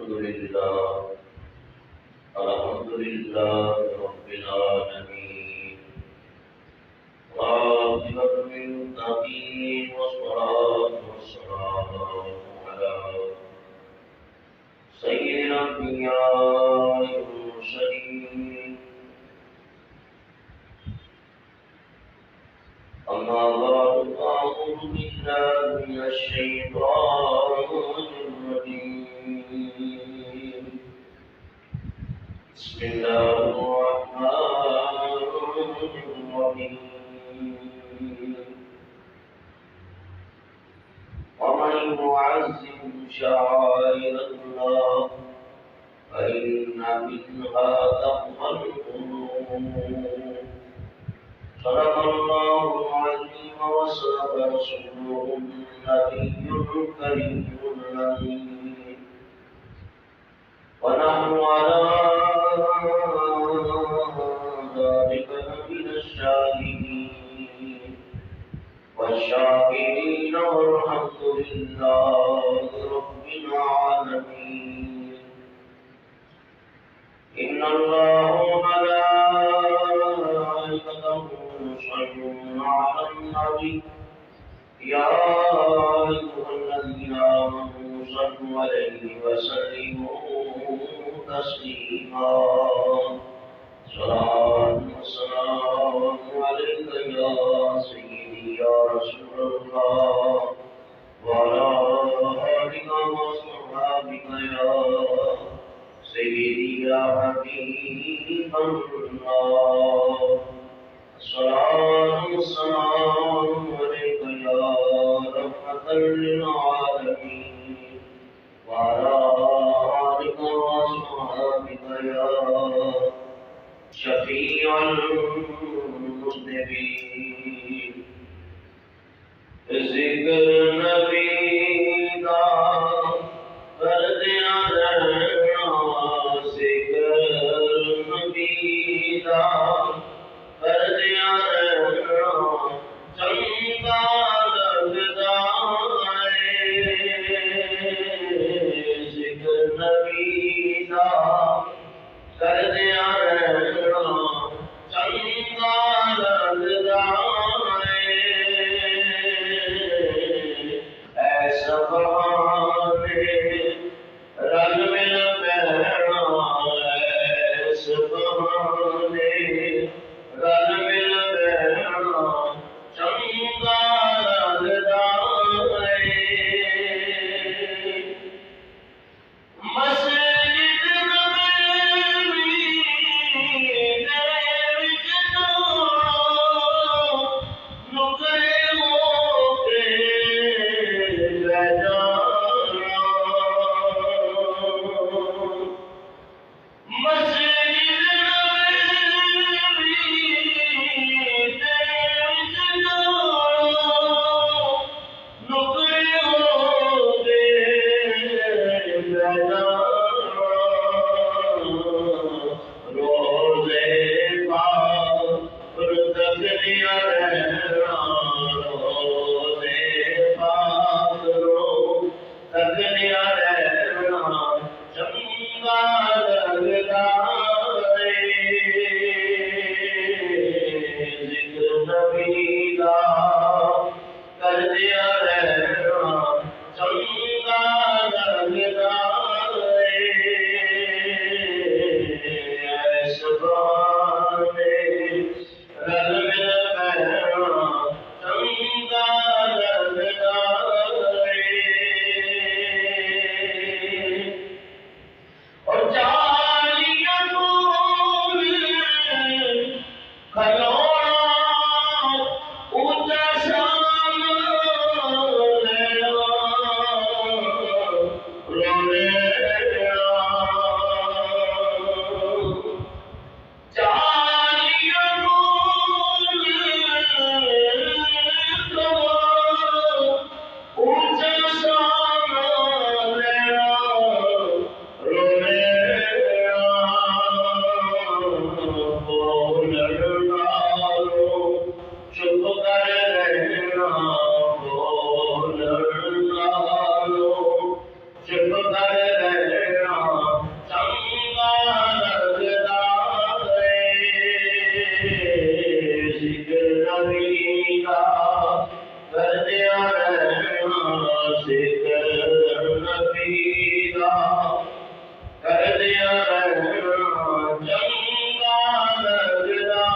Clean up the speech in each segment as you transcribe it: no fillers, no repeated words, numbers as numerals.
الحمد لله رب العالمين عاقبة للمتقين والصلاة والسلام على سيد الأنبياء والمرسلين أما بعد أعوذ بالله من الشيطان الرجيم بسم الله الرحمن الرحيم ومن يعظم شعائر الله فإن منها تقوى القلوب صدق الله العظيم وصدق رسوله النبي الكريم الأمين ونحن على ذلك من الشاهدين والشاكرين والحمد لله رب العالمين إن الله وملائكته يصلون على النبي يا أيها الذين آمنوا صلوا عليه وسلموا تسليما صلاة والسلام عليك يا سيدي يا رسول الله وعلى آلك وصحبك يا سيدي يا حبيب الله الصلاة والسلام عليك يا رحمة للعالمين وعلى آلك وصحبك يا شفيع المذنبين ذکر نبی کا فرد علینا ذکر نبی کا فرد علینا چنگا لگتا ہے ذکر نبی کا فرد علینا چنگا لگتا رل مل بہنا ایس بہانے رل مل بہنا چنگا لگتا ہے مسجد نبوی دے وچ نکلے ہو کے لے جانا ذکر نبی کا کر دیا رہنا چنگا لگتا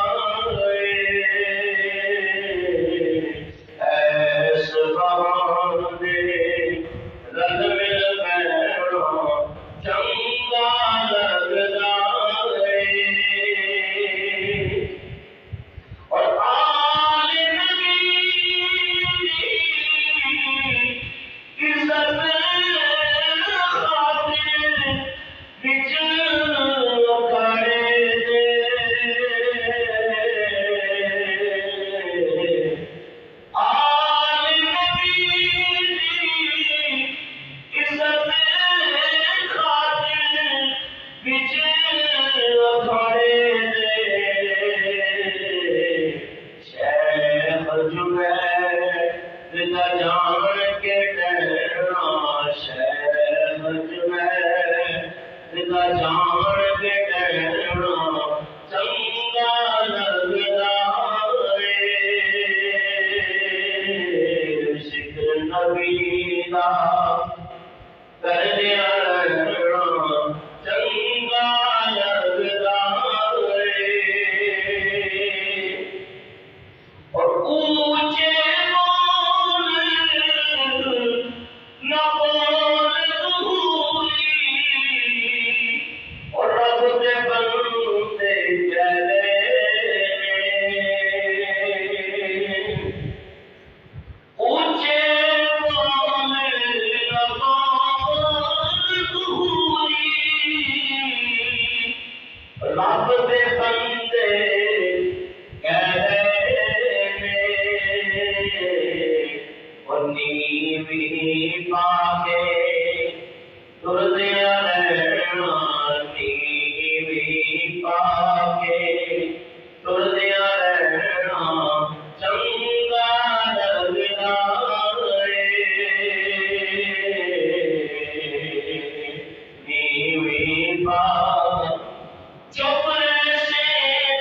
ہے سبحان رل مل بیٹھنا چنگا لگتا ہے اور آل نبی عزت خاطر بچ کھڑے آل نبی عزت خاطر بچ کھڑے شیخ جنید کا جان کے ٹہرنا شیخ جنید کا جان کے ٹہرنا چنگا لگتا ہے ذکر نبی کا کر دیا رہنا چنگا لگتا ہے اور اونچے بول نہ بول دھولی اور رب کے بندے چلے اونچے بول نہ بول دھولی رب کے بندے نیوی پاکے تر دیا رہنا نیوی پاکے تر دیا رہنا چنگا لگتا ہے نیوی پاک چپ سے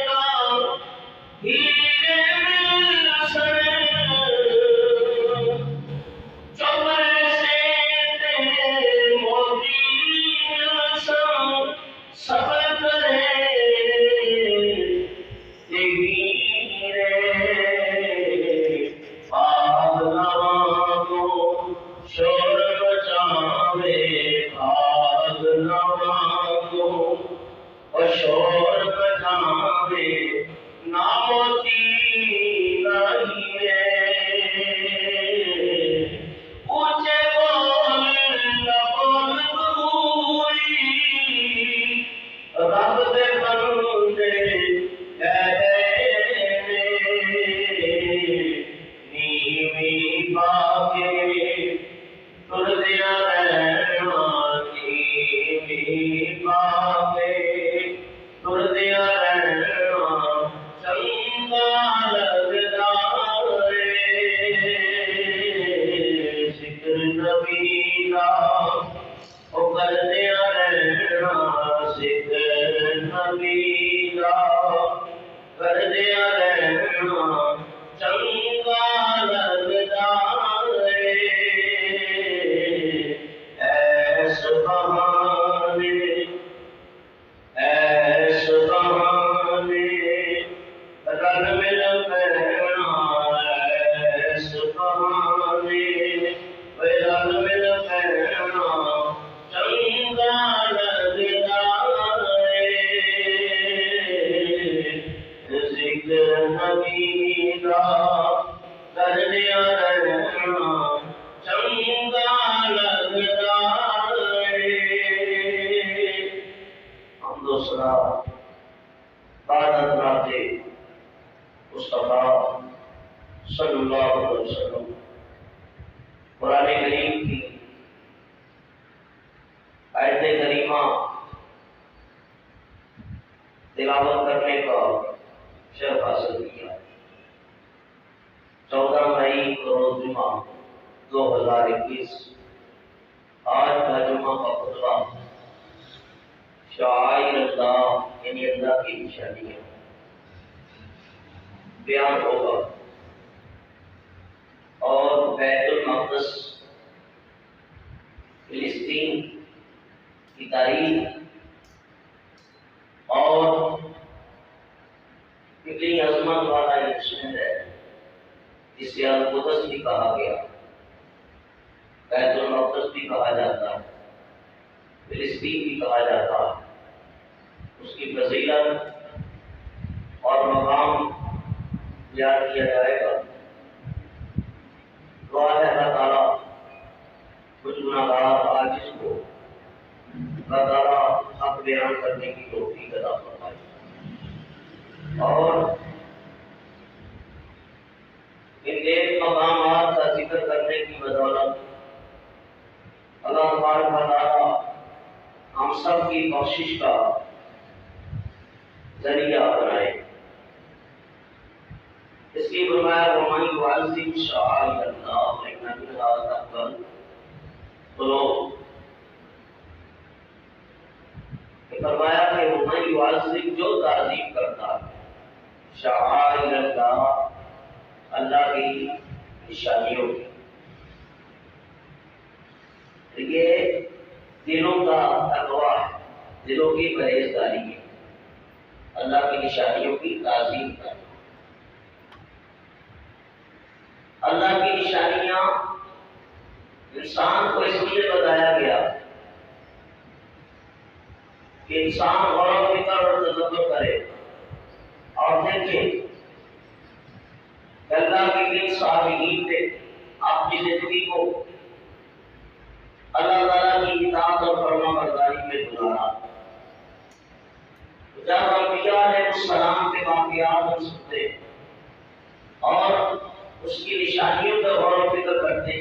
تو ہیرے مل سر شور بجاوے ناموتی نہیں ہے اونچے بول نہ بول دھولی رب دے بندے نیوی پاکے تر دیا رہنا نیوی پاکے تر دیا رہنا چنگا لگتا ہے ذکر نبی کا وہ کر دیا رہنا ذکر نبی کا کر دیا رہنا چنگا لگتا ہے اے سبحان اے سبحان رل مل بیٹھنا اے سبحان رل مل بیٹھنا چنگا لگتا ہے ذکر نبی کا کر دیا رہنا چنگا لگتا ہے حمد و ثنا بعد حضرات مصطفیٰ صلی اللہ علیہ وسلم قرآن کریم کی آیت کریمہ تلاوت کرنے کا شرف حاصل کیا 14 مئی روز جمعہ 2021 آج کا جمعہ کا خطبہ شعائر اللہ یعنی اللہ کی نشانیاں بیان ہوگا اور بیت المقدس تاریخ اور کتنی عظمت والا یہ شہر ہے جسے القدس بھی کہا گیا، بیت المقدس بھی کہا جاتا ہے، فلسطین بھی کہا جاتا ہے۔ اس کی فضیلت اور مقام بیان کیا جائے گا۔ دعا ہے اللہ تعالیٰ کچھ گناہگار عاجز کو اللہ تعالیٰ حق بیان کرنے کی توفیق عطا فرمائے، اور ان ایک مقامات کا ذکر کرنے کی بدولت اللہ تبارک و تعالیٰ ہم سب کی بخشش کا ذریعہ بنائے۔ اس کی فرمایا وَمَن يُعَظِّمْ شَعَائِرَ اللَّهِ فَإِنَّ مِنْهَا تَقْوَى الْقُلُوبِ۔ فرمایا کہ وَمَن يُعَظِّمْ جو تعظیم کرتا ہے شعائر اللہ اللہ کی نشانیوں کی، یہ دلوں کا تقویٰ ہے، دلوں کی پرہیزگاری ہے، اللہ کی نشانیوں کی تعظیم کرنا۔ اللہ کی نشانیاں انسان کو اس لیے بتایا گیا کہ انسان غور و فکر اور تدبر کرے اور دیکھے کہ اللہ کے کن صالحین نے اپنی زندگی کو اللہ تعالیٰ کی اطاعت اور فرما برداری میں گزارا۔ جب انبیاء علیہ السلام کے واقعات ہم سنتے اور اس کی نشانیوں پر غور و فکر کرتے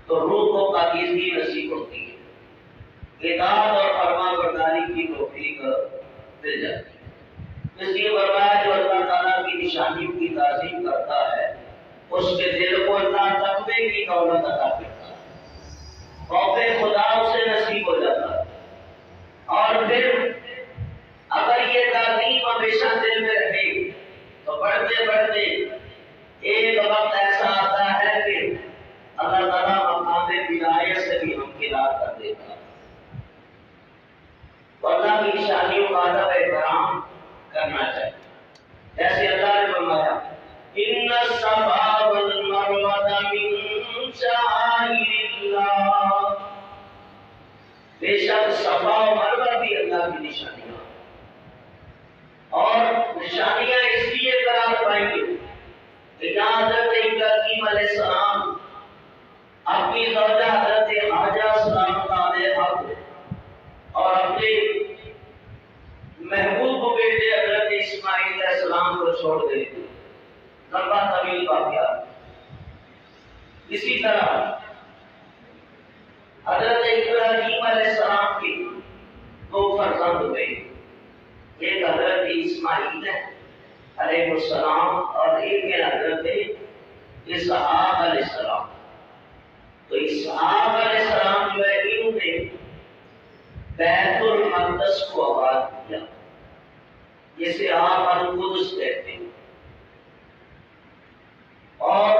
تو روح کو پاکیزگی نصیب ہوتی ہے، اطاعت اور فرما برداری کی توفیق مل جاتی ہے۔ اس لیے فرمایا جو اللہ تعالیٰ کی نشانیوں کی تعظیم کرتا ہے اس کے دل کو اللہ تقوی کی دولت عطا کرتا ہے، خوف خدا اسے نصیب ہو جاتا ہے، اور پھر اگر یہ تعظیم ہمیشہ دل میں رہے تو بڑھتے بڑھتے ایک وقت ایسا آتا ہے کہ اللہ تعالیٰ مقام ولایت سے بھی ہم خلاف کر دیتا ہے۔ اللہ کی نشانیوں کا ادب احترام کرنا چاہیے، جیسے اللہ نے فرمایا ان الصفا والمروہ من شعائر اللہ، بے شک صفا و مروہ بھی اللہ کی نشانیاں، اور نشانیاں اس لیے قرار پائیں گے کہ جہاں حضرت ابراہیم علیہ السلام اپنی زوجہ حضرت حاجہ سلام علیہا اور اپنے محبوب بیٹے حضرت اسماعیل علیہ السلام کو چھوڑ گئے تھے، لمبا طویل واقعہ۔ اسی طرح حضرت ابراہیم علیہ السلام کی دو فرزند ہوئے، ایک حضرت اسماعیل علیہ السلام اور ایک ہے حضرت اسحاق علیہ السلام۔ تو اسحاق علیہ السلام جو ہے انہوں نے بیت المقدس کو آباد کیا، جسے آپ القدس کہتے ہیں، اور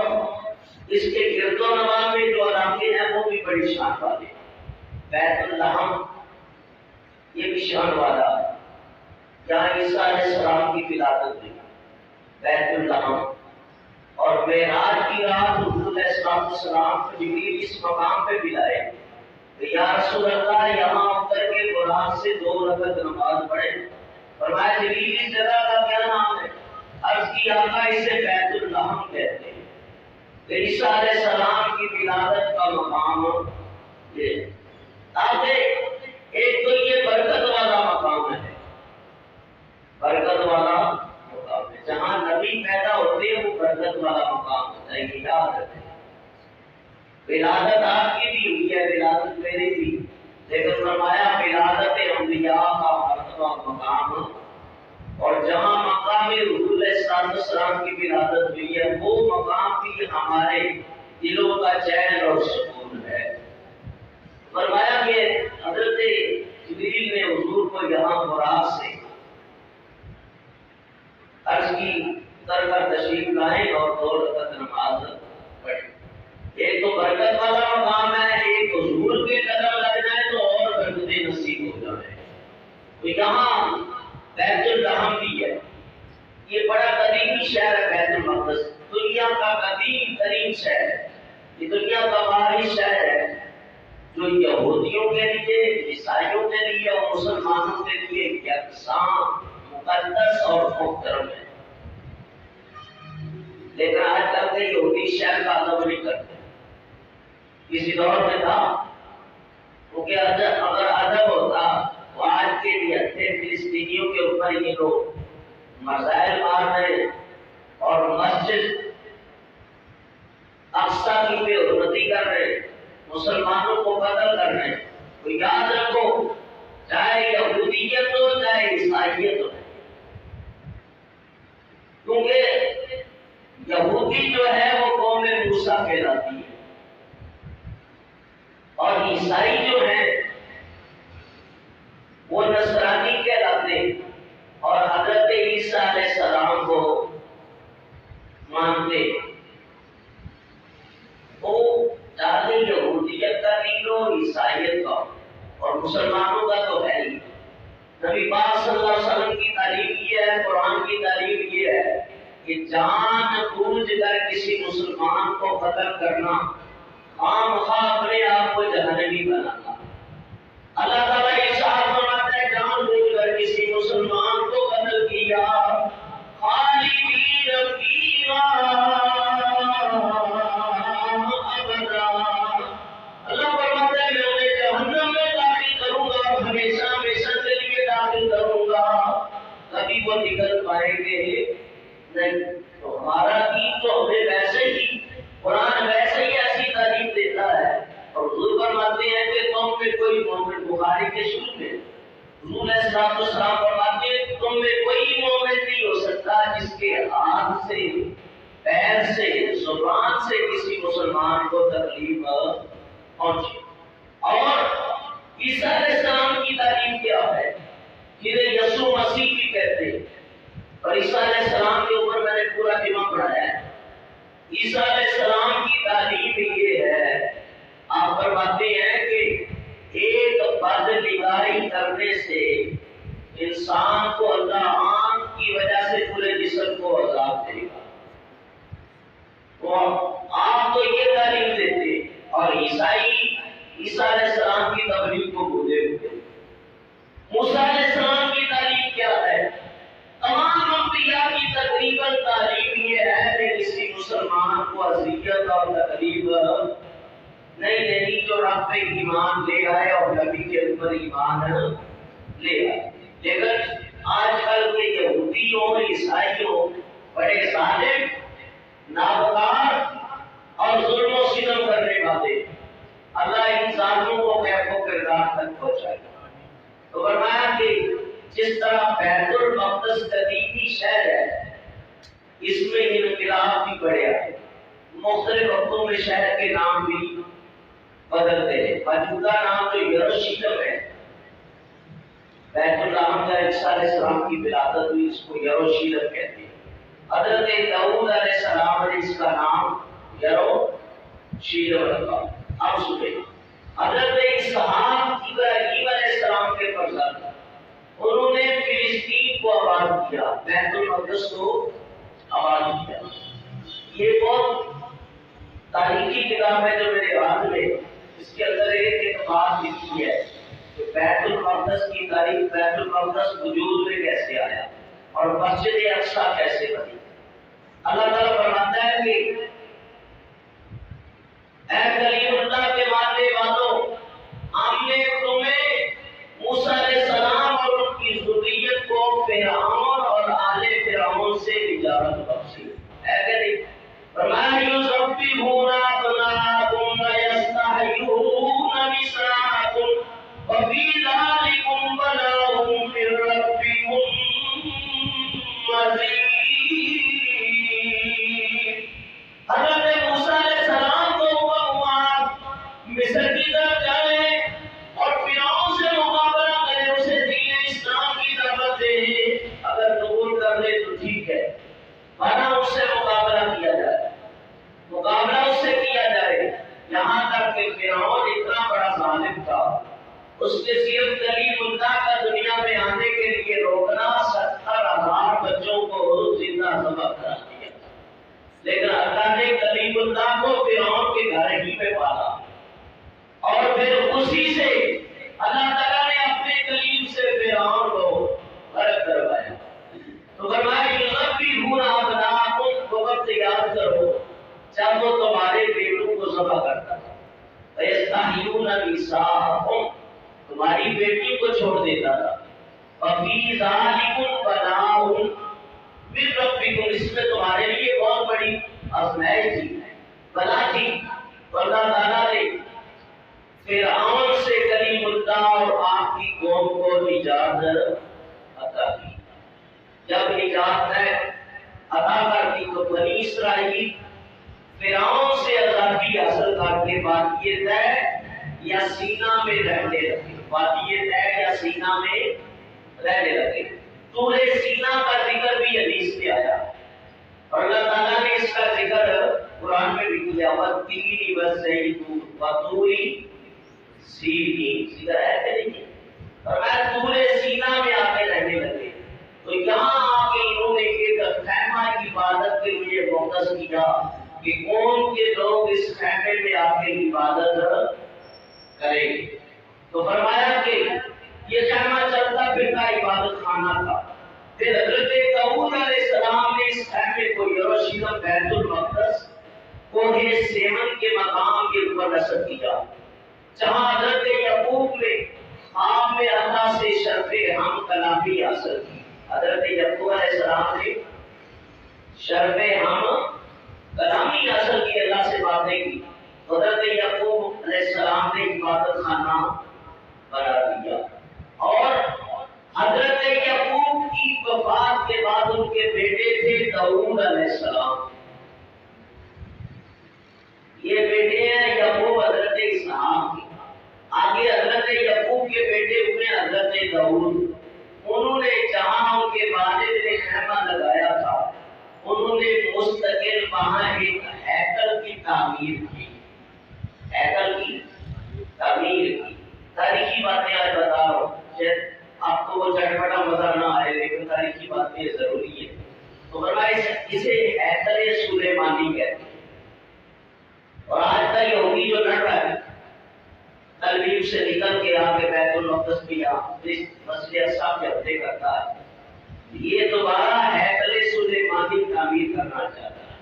اس کے گرد و نواح میں جو علاقے ہیں وہ بھی بڑی شان والے ہیں۔ بیت اللحم یہ بھی شان والا ہے، جہاں عیسیٰ علیہ السلام کی ولادت ہوئی، بیت اللحم۔ اور معراج کی رات حضور علیہ السلام کو جبریل اس مقام پہ بلائے کہ یا رسول اللہ یہاں اتر کے قرآن سے 2 رکعت نماز پڑھے۔ فرمایا جبریل اس جگہ کا کیا نام ہے؟ عرض کی آقا اسے بیت اللحم کہتے ہیں، کہ عیسیٰ علیہ السلام کی ولادت کا مقام یہ، تاکہ ایک تو یہ برکت والا مقام ہے، برکت والا مقام ہے، جہاں نبی پیدا ہوتے ہیں وہ برکت والا مقام ہوتا ہے، یہ یاد رکھیں۔ ولادت آپ کی بھی ہوئی ہے، ولادت میری بھی، لیکن فرمایا ولادت انبیاء کا مرتبہ مقام، اور جہاں مقام رسول علیہ السلام کی ولادت ہوئی ہے وہ مقام بھی ہمارے دلوں کا چین اور سکون ہے۔ فرمایا کہ حضرت جبریل نے حضور کو یہاں براق سے عرض کی اتر کر تشریف لائے اور 2 رکعت نماز پڑھی۔ ایک تو برکت والا مقام ہے، ایک حضور کے قدم لگ جائے تو اور برکت یہ دنیا کا باہری شہر ہے جو یہودیوں کے لیے، عیسائیوں کے لیے اور مسلمانوں کے لیے یکساں مقدس اور محترم ہے، لیکن آج کل کے یہودی شہر کا ادب نہیں کرتے۔ کسی دور میں تھا وہ کہ اگر ادب ہوتا تو آج کے لیے فلسطینیوں کے اوپر یہ لوگ مسائل مار رہے اور مسجد اقصی کی بے حرمتی کر رہے، مسلمانوں کو قتل کر رہے۔ تو یاد رکھو، چاہے یہودیت ہو چاہے عیسائیت ہو، کیونکہ یہودی جو ہے وہ قوم موسیٰ کہلاتی ہے اور عیسائی جو ہے وہ نصرانی کہلاتے ہیں اور حضرت عیسیٰ علیہ السلام کو مانتے۔ وہ چاہے یہودیت کا دین ہو، عیسائیت کا اور مسلمانوں کا تو ہے ہی۔ نبی پاک صلی اللہ علیہ وسلم کی تعلیم یہ ہے، قرآن کی تعلیم یہ ہے کہ جان بوجھ کر کسی مسلمان کو قتل کرنا، خواہ اپنے آپ کو جہنمی بنانا۔ اللہ تعالیٰ ارشاد فرماتا ہے جان بوجھ کر کسی مسلمان کو قتل کیا، خالدین فیہا ابدا، اللہ فرماتا ہے میں انہیں جہنم میں داخل کروں گا، ہمیشہ ہمیشہ کے لیے داخل کروں گا، کبھی وہ نکل پائیں گے نہیں۔ تو ہمارا دین تو ہمیں ویسے ہی، قرآن ویسے ہی ایسی تعلیم دیتا ہے اور حضور فرماتے ہیں کہ تم میں کوئی مومن، بخاری کے شروع میں حضور علیہ السلام فرماتے ہیں تم میں کوئی مومن نہیں ہو سکتا جس کے ہاتھ سے، پیر سے، زبان سے کسی مسلمان کو تکلیف پہنچے۔ اور عیسیٰ علیہ السلام کی تعلیم کیا ہے؟ جنہیں یسوع مسیح بھی کہتے ہیں، اور عیسیٰ علیہ السلام کے اوپر میں نے پورا جمعہ پڑھایا ہے۔ عیسیٰ علیہ السلام کی تعلیم یہ ہے، آپ فرماتے ہیں کہ ایک بد نگاہی کرنے سے انسان کو اللہ آنکھ کی وجہ سے پورے جسم کو عذاب دے گا۔ تو آپ تو یہ تعلیم دیتے اور عیسائی عیسیٰ علیہ السلام کی تبلیغ کو بھولے ہوئے۔ موسیٰ علیہ السلام کی تعلیم کیا ہے؟ تمام انبیاء کی تقریباً تعلیم یہ ہے کہ کسی مسلمان کو اذیت اور تکلیف نہیں دینی، جو رب پہ ایمان لے آئے اور نبی کے اوپر ایمان لے آئے۔ لیکن آج کل کے یہودی ہو، عیسائی ہو، بڑے ظالم، نابکار اور ظلم و ستم کرنے والے، اللہ ان ظالموں کو کیف و کردار تک پہنچائے۔ تو فرمایا کہ جس طرح بیت المقدس قدیمی شہر ہے، اس میں انقلاب بھی بڑے آئے، مختلف وقتوں میں شہر کے نام بھی بدلتے ہیں۔ موجودہ نام جو یروشلم ہے، بیت اللہ کا عیسیٰ علیہ السلام کی ولادت ہوئی، اس کو یروشلم کہتے ہیں۔ حضرت داؤد علیہ السلام نے اس کا نام یروشلم رکھا۔ اب سنیں، حضرت اسحاق ابراہیم علیہ السلام کے فرزند، انہوں نے فلسطین کو آباد کیا، بیت المقدس کو آباد کیا۔ یہ بہت تاریخی کتاب ہے جو میرے ہاتھ میں، اس کے اندر ایک بات لکھی ہے کہ بیت المقدس کی تاریخ، بیت المقدس وجود میں کیسے آیا اور مسجد اقصی کیسے بنی۔ اللہ تعالیٰ فرماتا ہے کہ اے کلیم اللہ کے ماننے والوں، ہم نے تمہیں موسیٰ علیہ السلام اور ان کی ذریت کو فرعون اور آل فرعون سے نجات بخشی۔ اے کلیم فرمایا یذبحون ابناءکم ویستحیون نساءکم وفی ذلکم بلاء من ربکم عظیم۔ حضرت موسیٰ علیہ السلام کو مصر کی طرف جائیں اور فرعون سے مقابلہ کریں، اسے دین اسلام کی دعوت دیں، اگر قبول کر لے تو ٹھیک ہے، ورنہ اس سے مقابلہ کیا جائے، مقابلہ اس سے کیا جائے۔ یہاں تک کہ فرعون اتنا بڑا ظالم تھا، اس نے صرف کلیم اللہ کا دنیا میں آنے کے لیے روکنا 70,000 بچوں کو زندہ ذبح کرا دیا، لیکن اللہ نے کلیم اللہ کو فرعون کے گھر ذبح کرتا تھا۔ فَيَسْتَحْيُونَ نِسَاءَكُمْ، تمہاری بیٹی کو چھوڑ دیتا تھا۔ وَفِي ذَلِكُمْ بَلَاءٌ مِّن رَبِّكُمْ، اس میں تمہارے لیے بہت بڑی آزمائش تھی، بلا تھی۔ اللہ تعالیٰ نے فرعون سے کلیم اللہ اور آپ کی قوم کو نجات عطا کی۔ جب نجات عطا کر دی تو بنی اسرائیل فرعون سے آزادی حاصل کر کے وادی طے یا سینا میں رہنے لگے، وادی طے یا سینا میں رہنے لگے۔ طور سینا کا ذکر بھی حدیث میں آیا اور اللہ تعالیٰ نے اس کا ذکر قرآن میں بھی کیا، وَالتِّينِ وَالزَّيْتُونِ وَطُورِ سِینِین، ذکر ہے کہ نہیں؟ اور میں طور سینا میں آ کے رہنے لگے، تو یہاں آ کے انہوں نے ایک خیمہ کی عبادت کے لیے مختص کیا کہ قوم کے لوگ اس خیمے میں آ کے عبادت کریں گے۔ تو فرمایا کہ یہ خیمہ چلتا پھرتا عبادت خانہ تھا۔ پھر حضرت داؤد علیہ السلام نے اس خیمے کو یروشلم بیت المقدس کوہ سیمن کے مقام کے اوپر نصب کیا، جہاں حضرت یعقوب نے خواب میں اللہ سے شرف ہم کلامی حاصل کی۔ حضرت یعقوب علیہ السلام نے شرف ہم کلامی حاصل کی، اللہ سے باتیں کی، حضرت یعقوب علیہ السلام نے عبادت خانہ بنا دیا۔ اور حضرت یعقوب کی وفات کے بعد ان کے بیٹے تھے داؤد علیہ السلام، یہ بیٹے ہیں یعقوب حضرت اسحاق کے۔ آگے حضرت یعقوب کے بیٹے ہوئے حضرت داؤد، انہوں نے جہاں ان کے والد نے خیمہ لگایا تھا انہوں نے مستقل وہاں ایک ہیکل کی تعمیر کی، ہیکل کی تعمیر کی۔ تاریخی باتیں آج بتا رہا ہوں، آپ کو وہ چٹپٹا مزہ نہ آئے لیکن تاریخی باتیں ضروری ہے۔ تو فرمایا اسے ہیکل سلیمانی کہتے ہیں، اور آج تک یہودی جو لڑ رہا ہے تلویب سے نکل کے آ کے بیت المقدس بھی مسجد اقصی کے حملے کرتا ہے، یہ دوبارہ ہیکل سلیمانی تعمیر کرنا چاہتا ہے،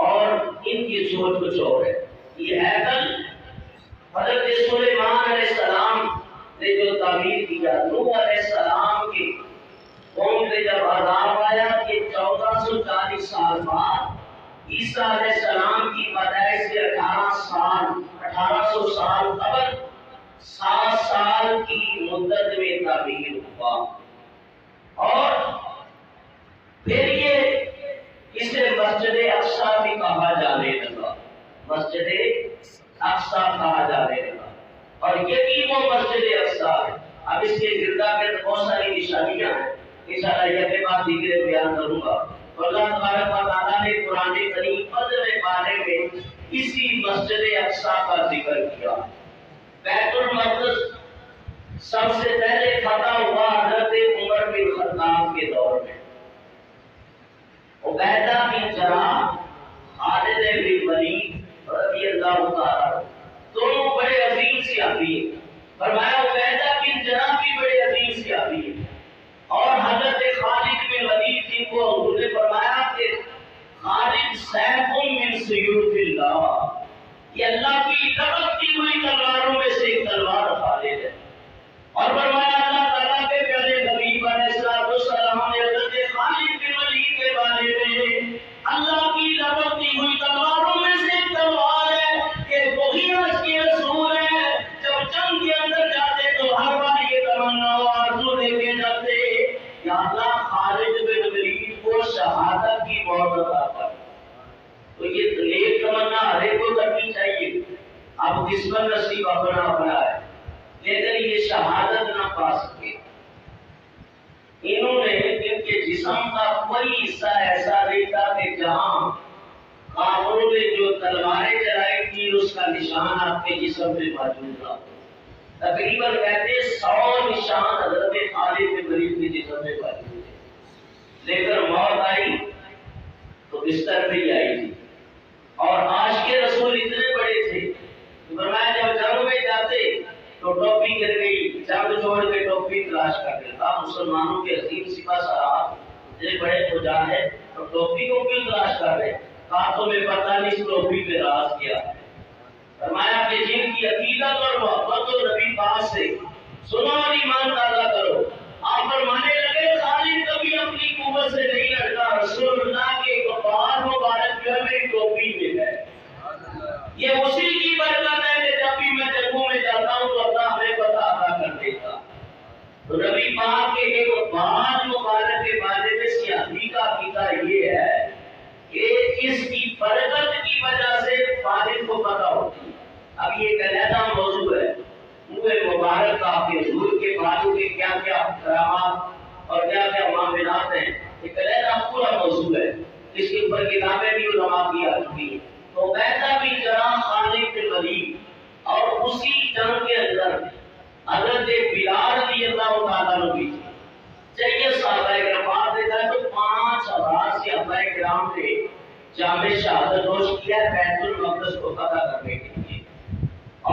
اور ان کی سوچ کچھ اور ہے۔ یہ ہیکل حضرت سلیمان علیہ السلام نے جو تعمیر کیا، نوح علیہ السلام کی قوم پہ جب عذاب آیا کہ 1440 سال بعد عیسیٰ علیہ السلام کی پیدائش سے 1800 سال قبل 7 سال کی مدت میں تعمیر ہوا، اور پھر یہ اسے مسجد اقصی بھی کہا جانے لگا، مسجد اقصی کہا جانے لگا، اور یہی وہ مسجد اقصی ہے۔ اب اس کے گردا گرد بہت ساری نشانیاں ہیں، انشاءاللہ یہ بعد دیگر بیان کروں گا۔ تو اللہ تبارک و تعالیٰ نے قرآن کریم فجر پارے میں اسی مسجد اقصی کا ذکر کیا۔ بیت المقدس سب سے پہلے فتح ہوا حضرت عمر بن خطاب کے دور میں، عبیدہ بن جراح، خالد بن ولید رضی اللہ تعالیٰ دونوں بڑے عظیم صحابی ہیں۔ فرمایا عبیدہ بن جراح بھی بڑے عظیم صحابی ہیں، اور حضرت خالد بن ولید جن کو حضور نے فرمایا کہ خالد سیف من سیوف اللہ، یہ اللہ کی لپکتی ہوئی تلواروں میں سے ایک تلوار خالد ہے۔ اور فرمایا اللہ تعالیٰ کے پیارے حبیب علیہ السلام نے حضرت خالد بن ولید کے بارے میں اللہ کی لپکتی ہوئی تلواروں میں سے ایک تلوار ہے کہ مغیرہ کے رسول ہے، جب جنگ کے اندر جاتے تو ہر بار یہ تمنا آرزو لے کے جاتے، یا اللہ خالد بن ولید کو شہادت کی موت عطا کر۔ تو یہ نیک تمنا ہر ایک کو کرنی چاہیے، اب قسمت نصیب اپنا اپنا ہے، لیکن یہ شہادت نہ پا سکے۔ انہوں نے ان کے جسم کا کوئی حصہ ایسا نہیں تھا کہ جہاں کافروں نے جو تلواریں چلائی تھی اس کا نشان آپ کے جسم میں موجود تھا۔ تقریباً کہتے 100 نشان حضرت خالد بن ولید کے جسم میں موجود تھے، لیکن موت آئی تو بستر پہ ہی آئی تھی۔ اور آج کے رسول اتنے بڑے تھے، فرمایا جب جنگ میں جاتے تو ٹوپی گر گئی، جنگ چھوڑ کے ٹوپی تلاش کر لیتا۔ مسلمانوں کے عظیم سپاہ سالار اتنے بڑے فوجا ہے تو ٹوپی کو کیوں تلاش کر رہے؟ کہا تمہیں پتہ نہیں اس ٹوپی پہ راز کیا ہے۔ سے سنو اور ایمان تازہ کرو۔ آپ فرمانے لگے خالد کبھی اپنی قوت سے نہیں لڑتا، رسول اللہ کے کفار مبارک جو ہے میری ٹوپی میں ہے، یہ اسی کی برکت ہے کہ جب بھی میں جنگوں میں جاتا ہوں تو اللہ ہمیں پتہ عطا کر دیتا۔ تو نبی پاک کے ایک بات مبارک کے بارے میں سیاسی کا عقیدہ یہ ہے کہ اس کی برکت کی وجہ سے فاضل کو پتہ ہوتی ہے۔ اب یہ ایک علیحدہ موضوع ہے، مبارک کا کہ حضور کے بالوں کے کیا کیا کرامات اور کیا کیا معاملات ہیں، ایک علیحدہ پورا موضوع ہے، اس کے اوپر کتابیں بھی علماء کی آ چکی ہیں۔ تو ویسا بھی جناب خالد بن ولید اور اسی جنگ کے اندر حضرت بلال رضی اللہ تعالیٰ عنہ بھی چاہیے صحابہ کرام آپ دیکھا ہے تو 5000 صحابہ کرام نے جامع شہادت نوش کیا ہے بیت المقدس کو فتح کرنے کے لیے،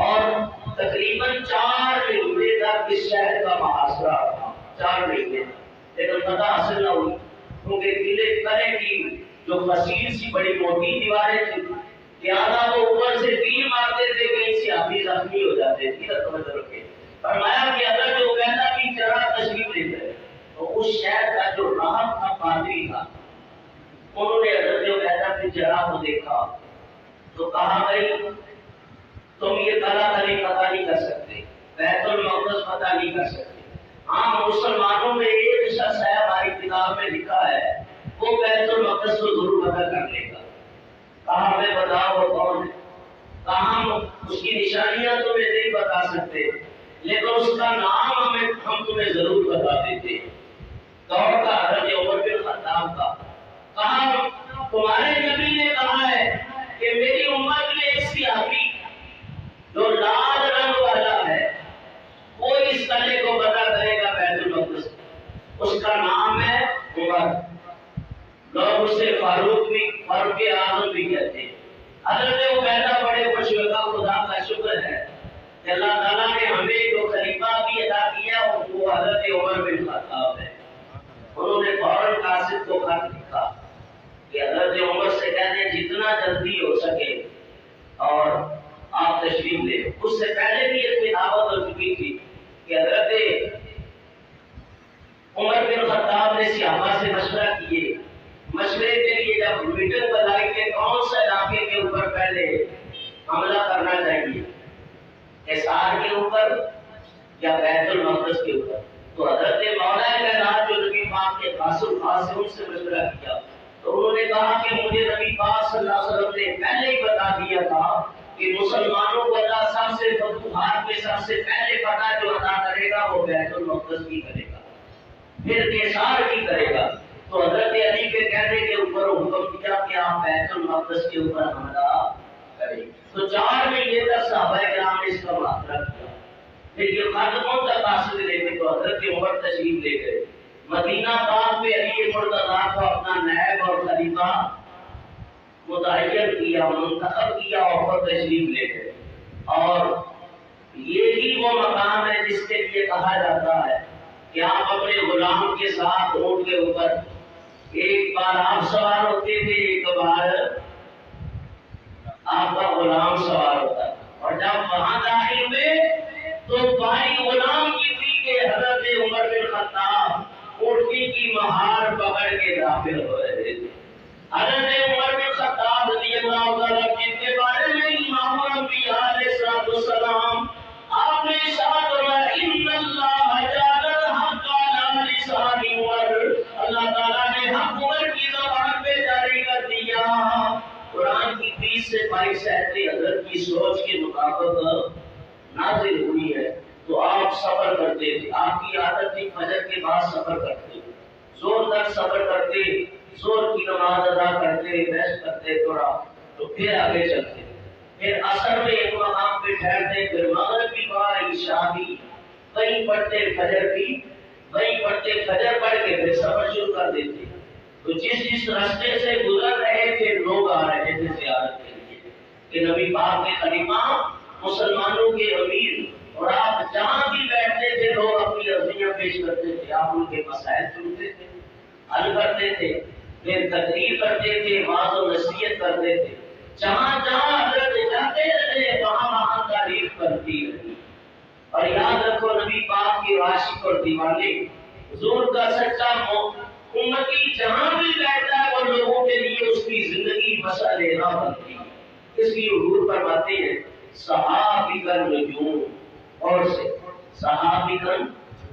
اور تقریباً 4 مہینے تک اس شہر کا محاصرہ تھا، 4 مہینے لیکن فتح حاصل نہ ہوئی، کیونکہ قلعے کی جو فصیل سی بڑی موٹی دیواریں تھیں، لہٰذا وہ اوپر سے تیر مارتے تھے، کہیں صحابی زخمی ہو جاتے تھے۔ توجہ رکھیں، فرمایا کہ اگر جو عبیدہ کی جرح تشریف لے گئے تو اس شہر کا جو راہب تھا، پادری تھا، انہوں نے حضرت عبیدہ کی جرح کو دیکھا تو کہا بھائی تم یہ کلا کلی پتہ نہیں کر سکتے، بیت المقدس پتہ نہیں کر سکتے۔ ہاں مسلمانوں میں ایک شخص ہے، ہماری کتاب میں لکھا ہے، وہ بیت المقدس کو ضرور پتہ کر لے گا۔ کہا ہمیں بتاؤ وہ کون ہے؟ کہا ہم اس کی نشانیاں تمہیں نہیں بتا سکتے لیکن اس کا نام ہم تمہیں ضرور بتا دیتے۔ دور کا حضرت عمر بن خطاب کا، کہا تمہارے نبی نے کہا ہے کہ میری امت میں ایک صحابی جو لال رنگ والا ہے وہ اس قلعے کو پتہ کرے گا بیت المقدس، اس کا نام ہے عمر، لوگ اسے فاروق اعظم بھی کہتے ہیں۔ حضرت عبیدہ بڑے خوش ہوئے، خدا کا شکر ہے کہ اللہ تعالیٰ نے ہمیں جو خلیفہ بھی عطا کیا وہ حضرت عمر بن خطاب ہے۔ انہوں نے فوراً قاصد کو خط لکھا کہ حضرت عمر سے کہنے جتنا جلدی ہو سکے اور آپ تشریف لے۔ اس سے پہلے بھی یہ دعوت ہو چکی تھی کہ حضرت عمر بن خطاب نے صحابہ سے مشورہ کیے، مشورے کے لیے جب میٹنگ بنائی کہ کون سے علاقے کے اوپر پہلے حملہ کرنا چاہیے، حصار کے اوپر یا بیت المقدس کے اوپر، تو حضرت مولا کائنات جو نبی پاک کے خاص سے ان سے مشورہ کیا تو انہوں نے کہا کہ مجھے نبی پاک صلی اللہ علیہ وسلم نے پہلے ہی بتا دیا تھا کہ مسلمانوں کو اللہ سب سے فتوحات میں سب سے پہلے فتح جو عطا کرے گا وہ بیت المقدس کی کرے گا، پھر حصار کی کرے گا۔ تو حضرت علی کے کہنے کے اوپر حکم دیا کہ آپ بیت المقدس کے اوپر حملہ کریں۔ تو 4 مہینے تک صحابہ کرام نے اس کا محاصرہ کیا۔ پھر یہ خط کون سا قاصد لے گئے تو حضرت عمر تشریف لے گئے مدینہ پاک میں، علی مرتضیٰ کو اپنا نائب اور خلیفہ متعین کیا، منتخب کیا اور خود تشریف لے گئے۔ اور یہی وہ مقام ہے جس کے لیے کہا جاتا ہے کہ آپ اپنے غلام کے ساتھ اونٹ کے اوپر ایک بار آپ سوار ہوتے تھے، ایک بار آپ کا غلام سوار ہوتا تھا، اور جب وہاں داخل ہوئے تو بھائی غلام کی تھی کہ حضرت عمر بن خطاب اونٹنی کی مہار پکڑ کے داخل ہو رہے تھے۔ حضرت عمر بن خطاب رضی اللہ تعالیٰ عنہ کے بارے میں امام الانبیاء علیہ السلام آپ نے ارشاد فرمایا ان اللہ جعل الحق علی لسان عمر، اللہ تعالیٰ نے حق عمر کی زبان پہ جاری کر دیا۔ قرآن کی 20 سے 22 آیتیں حضرت کی سوچ کے مطابق نازل ہوئی ہے تو آپ صبر کرتے تھے، آپ کی عادت تھی فجر کے بعد صبر کرتے، زور تک صبر کرتے، زور کی نماز ادا کرتے، ریسٹ کرتے تھوڑا، تو پھر آگے چلتے، پھر عصر میں ایک مقام پہ ٹھہرتے، پھر مغرب کی بار عشاء بھی وہیں پڑھتے، فجر بھی وہیں پڑھتے، فجر پڑھ کے پھر سفر شروع کر دیتے۔ تو جس راستے سے گزر رہے تھے لوگ آ رہے تھے زیارت کے لیے کہ نبی پاک کے خلیفہ مسلمانوں کے امیر، اور آپ جہاں بھی بیٹھتے تھے لوگ اپنی عرضیاں پیش کرتے تھے، آپ ان کے مسائل سنتے تھے، حل کرتے تھے، پھر تقریر کرتے تھے، واعظ و نصیحت کرتے تھے، جہاں جہاں حضرت جاتے رہے وہاں وہاں تعریف کرتی رہی۔ اور یاد رکھو عاشق اور دیوانے حضور کا سچا امتی جہاں بھی بیٹھتا ہے وہ لوگوں کے لیے اس کی زندگی مسئلہ راہ بنتی ہے۔ اس لیے حضور فرماتے ہیں صحابیکن نجوم اور سے صحابیکن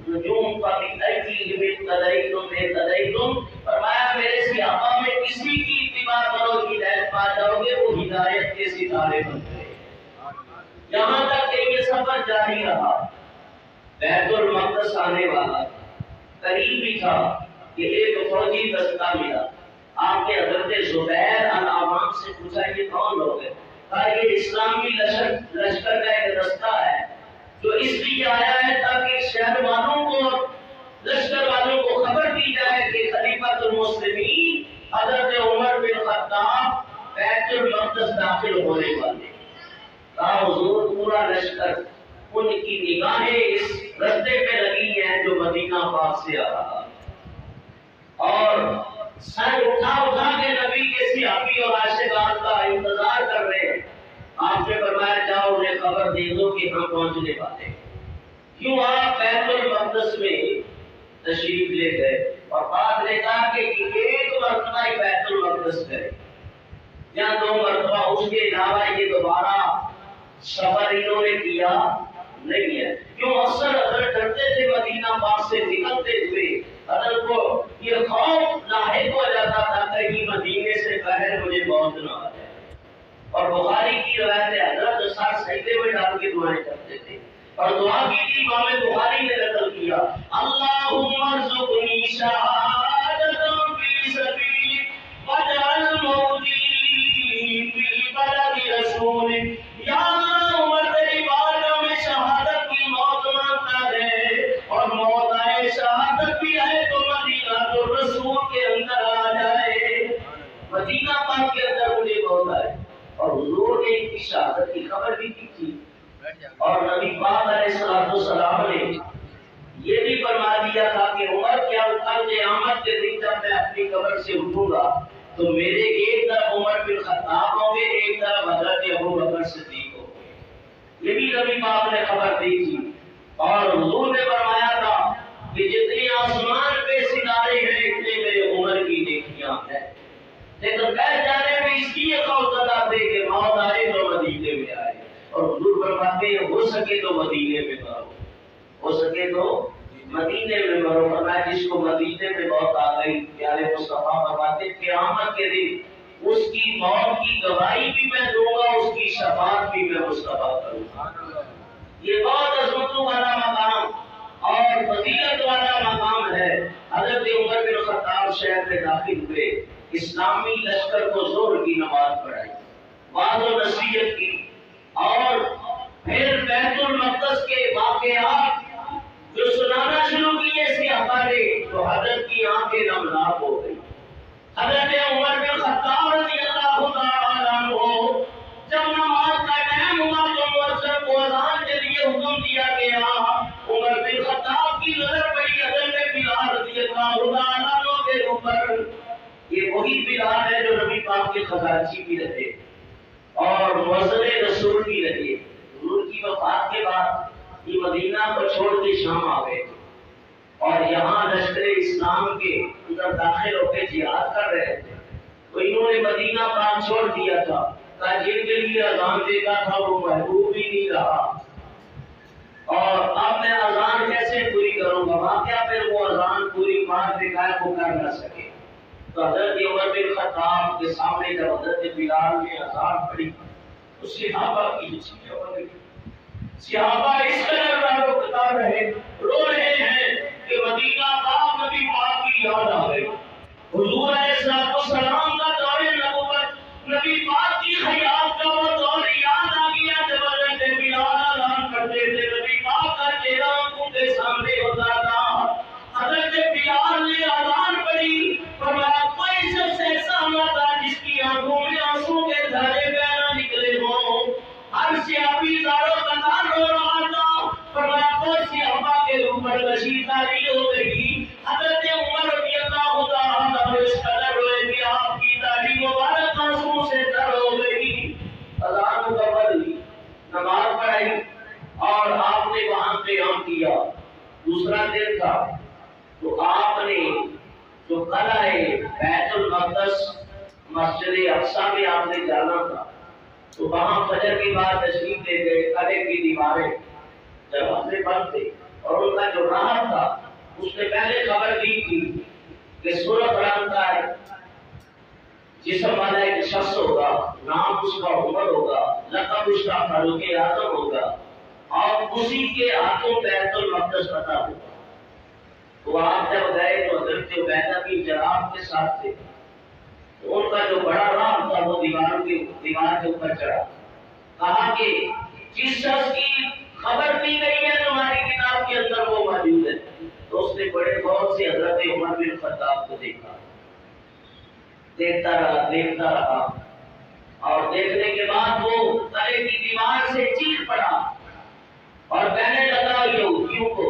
نجوم کا بتأکید تدیتم فرمایا میرے صحابہ میں کسی کی اتباع کرو ہدایت پا جاؤ گے، وہ ہدایت کے ستارے بن گئے۔ یہاں تک کہ یہ سفر جاری رہا، بیت المقدس آنے والا قریب بھی تھا کہ ایک فوجی دستہ ملا۔ آپ کے حضرت زبیر العوام سے پوچھا یہ کون لوگ ہیں؟ کہا یہ اسلامی لشکر کا ایک دستہ ہے جو اس لیے آیا ہے تاکہ شہر والوں کو لشکر والوں کو خبر دی جائے کہ خلیفۃ المسلمین حضرت عمر بن خطاب بیت المقدس داخل ہونے والے۔ کہا حضور پورا لشکر ان کی نگاہیں اس رستے پہ لگی ہیں جو مدینہ پاک سے آ رہا اور سر اٹھا اٹھا کے نبی کے صحابی اور عاشقان کا انتظار کر رہے ہیں۔ آپ نے فرمایا جاؤ انہیں خبر دے دو کہ ہم پہنچنے والے ہیں۔ کیوں آپ بیت المقدس میں تشریف لے گئے اور بات نے کہا کہ ایک مرتبہ ہی بیت المقدس گئے یا 2 مرتبہ، اس کے علاوہ یہ دوبارہ سفر انہوں نے کیا نہیں ہے۔ کیوں اکثر حضرت ڈرتے تھے مدینہ پاک سے نکلتے ہوئے، حضرت کو یہ خوف لاحق ہو جاتا تھا کہیں مدینے سے باہر مجھے موت نہ آ جائے۔ اور بخاری کی روایت ہے حضرت سر سجدے میں ڈال کے دعائیں کرتے تھے اور دعا کی تھی، امام بخاری نے نقل کیا اللہم ارزقنی شہادۃ فی سبیلک واجعل موتی فی بلد رسولک۔ یا اللہ عمر تیری بارگاہ میں شہادت کی موت مانگتا ہے اور موت آئے شہادت بھی آئے تو مدینہ تو رسول کے اندر آ جائے، مدینہ پاک کے اندر مجھے موت آئے۔ اور حضور نے ان کی شہادت کی خبر بھی دی تھی اور نبی پاک علیہ السلام نے یہ بھی فرما دیا تھا کہ عمر کیا کل قیامت کے دن جب میں اپنی قبر سے اٹھوں گا تو میرے ایک طرف عمر بن خطاب ہوں گے، ایک طرف حضرت ابو بکر صدیق ہوں گے۔ یہ بھی نبی پاک نے خبر دی تھی اور حضور نے فرمایا تھا کہ جتنے آسمان پہ ستارے ہیں اتنے میرے عمر کی نیکیاں ہیں، لیکن بیٹھ جانے میں اس لیے خوف زدہ تھے کہ موت آئے تو مدینے میں آئے۔ اور حضور فرماتے ہیں ہو سکے تو مدینے میں مرو، ہو سکے تو مدینے میں مرو۔ فرمایا جس کو مدینے میں موت آ گئی، پیارے مصطفیٰ فرماتے قیامت کے دن اس کی موت کی گواہی بھی میں دوں گا، اس کی شفاعت بھی میں مصطفیٰ کروں گا۔ یہ بہت عظمتوں والا مقام اور فضیلت والا مقام ہے۔ حضرت عمر بن خطاب شہر میں داخل ہوئے، اسلامی لشکر کو زور کی نماز پڑھائی، وعظ و نصیحت کی اور پھر بیت المقدس کے واقعات جو سنانا شروع کیے صحابہ نے تو حضرت کی آنکھیں نمناک ہو گئی۔ حضرت عمر بن خطاب رضی اللہ تعالیٰ عنہ جب نماز کا ٹائم ہوا تو مؤذن کو اذان کے لیے حکم دیا گیا۔ عمر بن خطاب کی نظر پڑی حضرت بلال رضی اللہ تعالیٰ عنہ کے اوپر۔ یہ وہی بلال ہے جو نبی پاک کے خزانچی بھی رہے اور مؤذن رسول بھی رہے۔ حضور کی وفات کے بعد یہ مدینہ کو چھوڑ کے شام آ گئے اور یہاں لشکر اسلام کے اندر داخل ہو کے جہاد کر رہے تھے، تو انہوں نے مدینہ پاک چھوڑ دیا تھا۔ جن کے لیے اذان دیتا تھا وہ محبوب ہی نہیں رہا اور اب میں اذان کیسے پوری کروں گا؟ واقعہ پھر وہ اذان پوری بات دکھائے وہ کر نہ سکے، تو حضرت عمر بن خطاب کے سامنے جب حضرت بلال نے اذان پڑھی تو صحابہ کی ہنسی ہو گئی۔ صحابہ اس طرح رکتا رہے، رو رہے ہیں کہ مدینہ پاک نبی پاک کی یاد آ گئی۔ حضور علیہ السلام کا دور نبوت، نبی پاک کی حیات کا وہ دور یاد آ گیا جب حضرت بلال اذان کرتے تھے، نبی پاک کا چہرہ آنکھوں کے سامنے ہوتا تھا۔ حضرت بلال نے اذان پڑھی، فرمایا کوئی شخص ایسا نہ تھا جس کی آنکھوں میں آنسو کے دھارے بہ نہ نکلے ہوں۔ ہر صحابی دارو قطار رو رہا تھا، فرمایا کوئی صحابہ کے اوپر نشیداری ہو گئی۔ حضرت عمر رضی اللہ تعالیٰ عنہ اس قدر روئے کہ آپ کی داڑھی مبارک آنسو سے تر ہو گئی۔ اذان مکمل ہوئی، نماز پڑھائی اور آپ نے وہاں قیام کیا۔ دوسرا دوسرا دن تھا تو آپ نے جو قلعہ بیت المقدس مسجد اقصی میں آپ نے جانا تھا، تو وہاں فجر کے بعد تشریف لے گئے۔ قلعے کی دیواریں دروازے بند تھے اور ان کا جو راہ تھا اس نے پہلے خبر دی تھی کہ سورت رنگ کا جسم والا ایک شخص ہوگا، نام اس کا عمر ہوگا، لقب اس کا فاروق اعظم ہوگا، اور اسی کے ہاتھوں بیت المقدس فتح ہوگا۔ تو آپ جب گئے تو حضرت عبیدہ بھی جناب کے ساتھ تھے، تو ان کا جو بڑا راہ تھا وہ دیوار کے اوپر چڑھا، کہا کہ جس شخص کی خبر دی گئی ہے تمہاری کتاب کے اندر وہ موجود ہے۔ تو اس نے بڑے غور سے حضرت عمر بن خطاب کو دیکھا، دیکھتا رہا اور دیکھنے کے بعد وہ قلعے کی دیوار سے چیخ پڑا اور کہنے لگا یہودیوں کو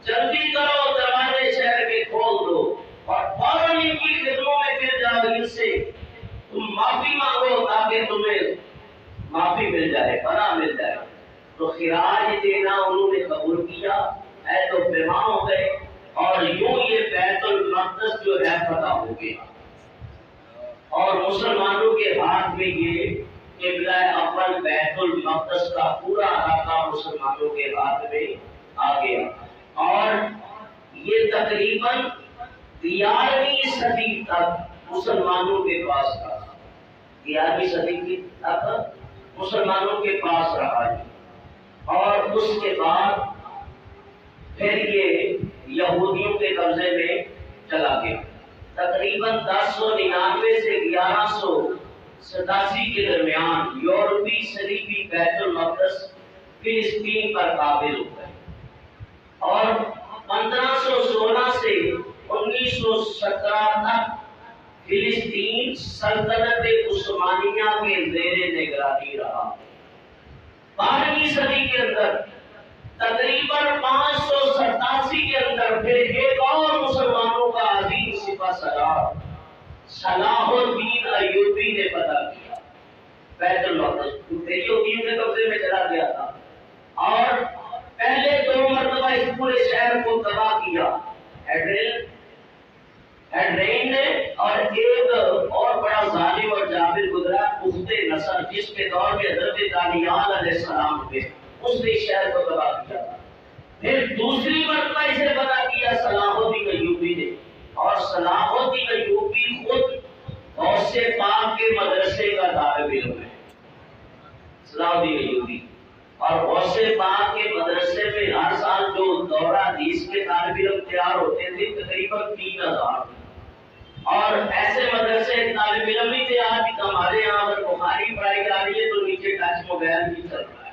جلدی کرو، دروازے شہر کے کھول دو اور فوراً ان کی خدمتوں میں گر جاؤ، ان سے تم معافی مانگو تاکہ تمہیں معافی مل جائے، پناہ مل جائے۔ تو خراج دینا انہوں نے قبول کیا، اے تو پیما ہو گئے اور یوں یہ بیت المقدس جو ہے فتح ہو گیا اور مسلمانوں کے ہاتھ میں یہ قبلہ اول بیت المقدس کا پورا علاقہ مسلمانوں کے ہاتھ میں آ گیا۔ اور یہ تقریباً 11ویں صدی تک مسلمانوں کے پاس تھا، 11ویں صدی تک مسلمانوں کے پاس رہا ہے۔ اور اس کے بعد پھر یہ یہودیوں کے قبضے میں چلا گیا۔ تقریباً 1099 سے 1187 کے درمیان یورپی صلیبی بیت المقدس فلسطین پر قابض ہو گئے اور 1516 سے 1917 تک فلسطین سلطنت عثمانیہ کے زیر نگرانی رہا۔ 12ویں صدی کے اندر تقریباً 587 کے اندر پھر ایک اور مسلمانوں کا عظیم سپہ سالار صلاح الدین ایوبی نے فتح کیا بیت المقدس، یہودیوں کے قبضے میں چلا گیا تھا، اور پہلے 2 مرتبہ اس پورے شہر کو تباہ کیا ایڈرین نے، اور ایک اور بڑا ظالم اور جابر گزرا پخت نصر، جس کے دور میں حضرت دانیال علیہ السلام تھے، اس نے شہر کو تباہ کیا۔ پھر دوسری مرتبہ اسے فتح کیا صلاح الدین ایوبی نے، اور صلاح الدین ایوبی خود غوث پاک کے مدرسے کا طالب علم ہے۔ صلاح الدین ایوبی اور غوث پاک کے مدرسے میں ہر سال جو دورہ حدیث کے طالب علم تیار ہوتے تھے تقریباً 3000، اور ایسے مدرسے طالب علم بھی تیار بھی۔ ہمارے یہاں اگر بخاری پڑھائی جا رہی ہے تو نیچے ٹچ موبائل بھی چل رہا ہے،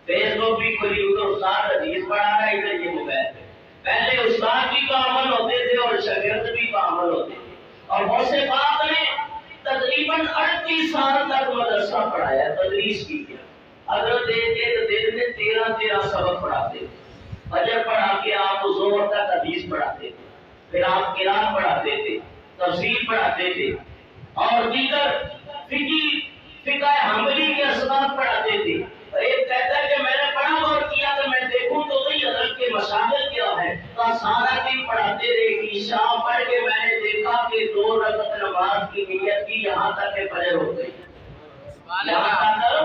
فیس بک بھی کھلی ہوئی، استاد حدیث پڑھا رہا ہے، ادھر یہ موبائل ہے۔ پہلے استاد بھی کامل ہوتے تھے اور شاگرد بھی کامل ہوتے تھے، اور غوث پاک نے تقریباً 38 سال تک مدرسہ پڑھایا، تدریس کی ہے۔ حضرت ایک دن میں 13 سبق پڑھاتے تھے، فجر پڑھا کے آپ ظہر تک حدیث پڑھاتے تھے، پھر آپ قرآن پڑھاتے تھے، تفسیر پڑھاتے تھے، اور دیگر فقہ حنبلی کے اسباب پڑھاتے تھے۔ ایک کہتا ہے کہ میں نے پڑھا اور کیا تو میں دیکھوں تو نہیں حضرت کے مشاغل کیا ہے، تو سارا دن پڑھاتے رہے۔ عشاء پڑھ کے میں نے دیکھا کہ 2 رکعت نماز کی نیت کی، یہاں تک کہ فجر ہو گئی، یہاں تک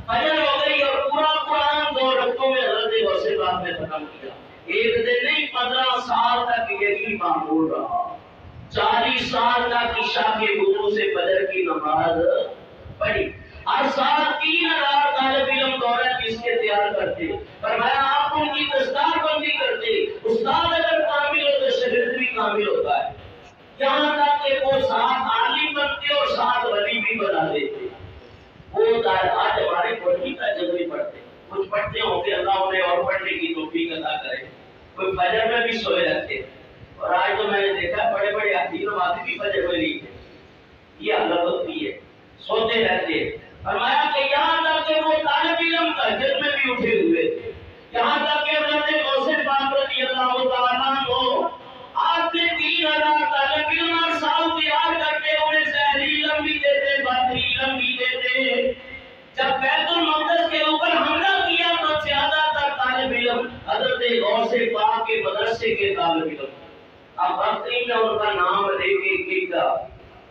فجر ہو گئی، اور پورا قرآن 2 رکعتوں میں حضرت غوث پاک نے ختم کیا۔ ایک دن نہیں، 15 سال تک یہی معمول رہا۔ 40 سال تک عشاء کے وضو سے فجر کی نماز پڑھی۔ ہر سال 3000 طالب علم دورہ جس کے تیار کرتے، فرمایا آپ ان کی دستار بندی کرتے، استاد اگر کامل ہو تو شاگرد بھی کامل ہوتا ہے، یہاں تک کہ وہ 7 عالم بنتے اور 7 ولی بھی بنا دیتے۔ وہ آج ہمارے پڑھی کا جب بھی پڑھتے، کچھ پڑھتے ہوں گے، اللہ انہیں اور پڑھنے کی توفیق عطا کرے، کوئی فجر میں بھی سوئے رہتے، اور آج تو میں نے دیکھا بڑے بڑے حدیث واقعی بھی فجر میں نہیں تھے، یہ حالت ہوتی ہے، سوتے رہتے۔ فرمایا کہ یہاں تک کہ وہ طالب علم تہجد میں بھی اٹھے ہوئے تھے، یہاں تک کہ حضرت غوث پاک رضی اللہ تعالیٰ عنہ آپ نے 3000 طالب علم ہر سال تیار کرتے، انہیں ظاہری علم بھی دیتے، باطنی علم بھی دیتے۔ جب بیت المقدس کے اوپر حملہ کیا تو زیادہ تر طالب علم حضرت غوث پاک کے کے مدرسے کے طالب علم. اب وقت نہیں میں ان کا نام لے کے ایک کا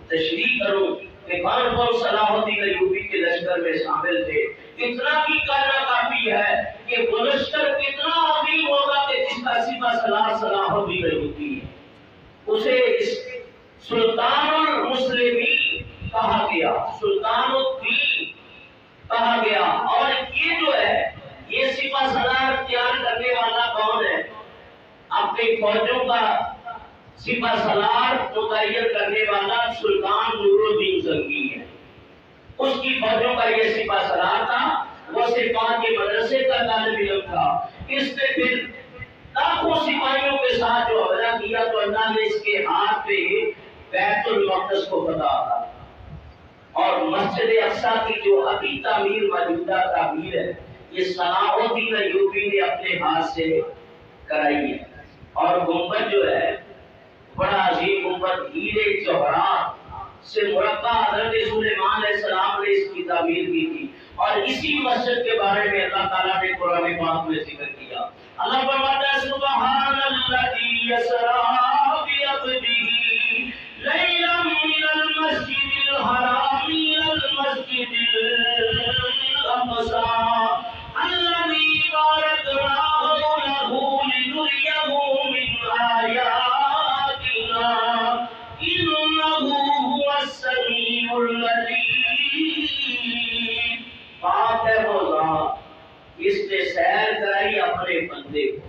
تشریح کروں کہ کون صلاح الدین ایوبی کے لشکر میں شامل تھے. اتنا بھی کہنا کافی ہے کہ وہ لشکر کتنا عظیم ہوگا کہ جس کا سپہ سالار صلاح الدین ایوبی ہے. اسے سلطان المسلمین کہا گیا، سلطان الدین کہا گیا. اور یہ جو ہے یہ سپہ سالار تیار کرنے والا کون ہے؟ اپنی فوجوں کا سپہ سالار متعین کرنے والا سلطان نور الدین زنگی ہے. اس کی فوجوں کا یہ سپہ سالار تھا. وہ سپاہ کے مدرسے کا طالب علم تھا. اس نے پھر لاکھوں سپاہیوں کے ساتھ جو حملہ کیا تو اللہ نے اس کے ہاتھ پہ بیت المقدس کو فتح تھا. اور مسجد اقصی کی جو ابھی تعمیر موجودہ تعمیر ہے یہ صلاح الدین ایوبی نے اپنے ہاتھ سے کرائی ہے. اور گنبد جو ہے بڑا عظیم گنبد ہیرے جواہرات سے مربع حضرت سلیمان علیہ السلام نے اس کی تعمیر کی تھی. اور اسی مسجد کے بارے میں اللہ تعالیٰ نے قرآن پاک میں ذکر کیا. اللہ فرماتا ہے سبحان الذی اسریٰ بعبدہ لیلا من المسجد الحرام الى المسجد الاقصی الذی بارکنا حولہ لنریہ من آیاتنا انہ هو السمیع العلیم. پاک ہے وہ ذات اس نے سیر کرائی اپنے بندے کو.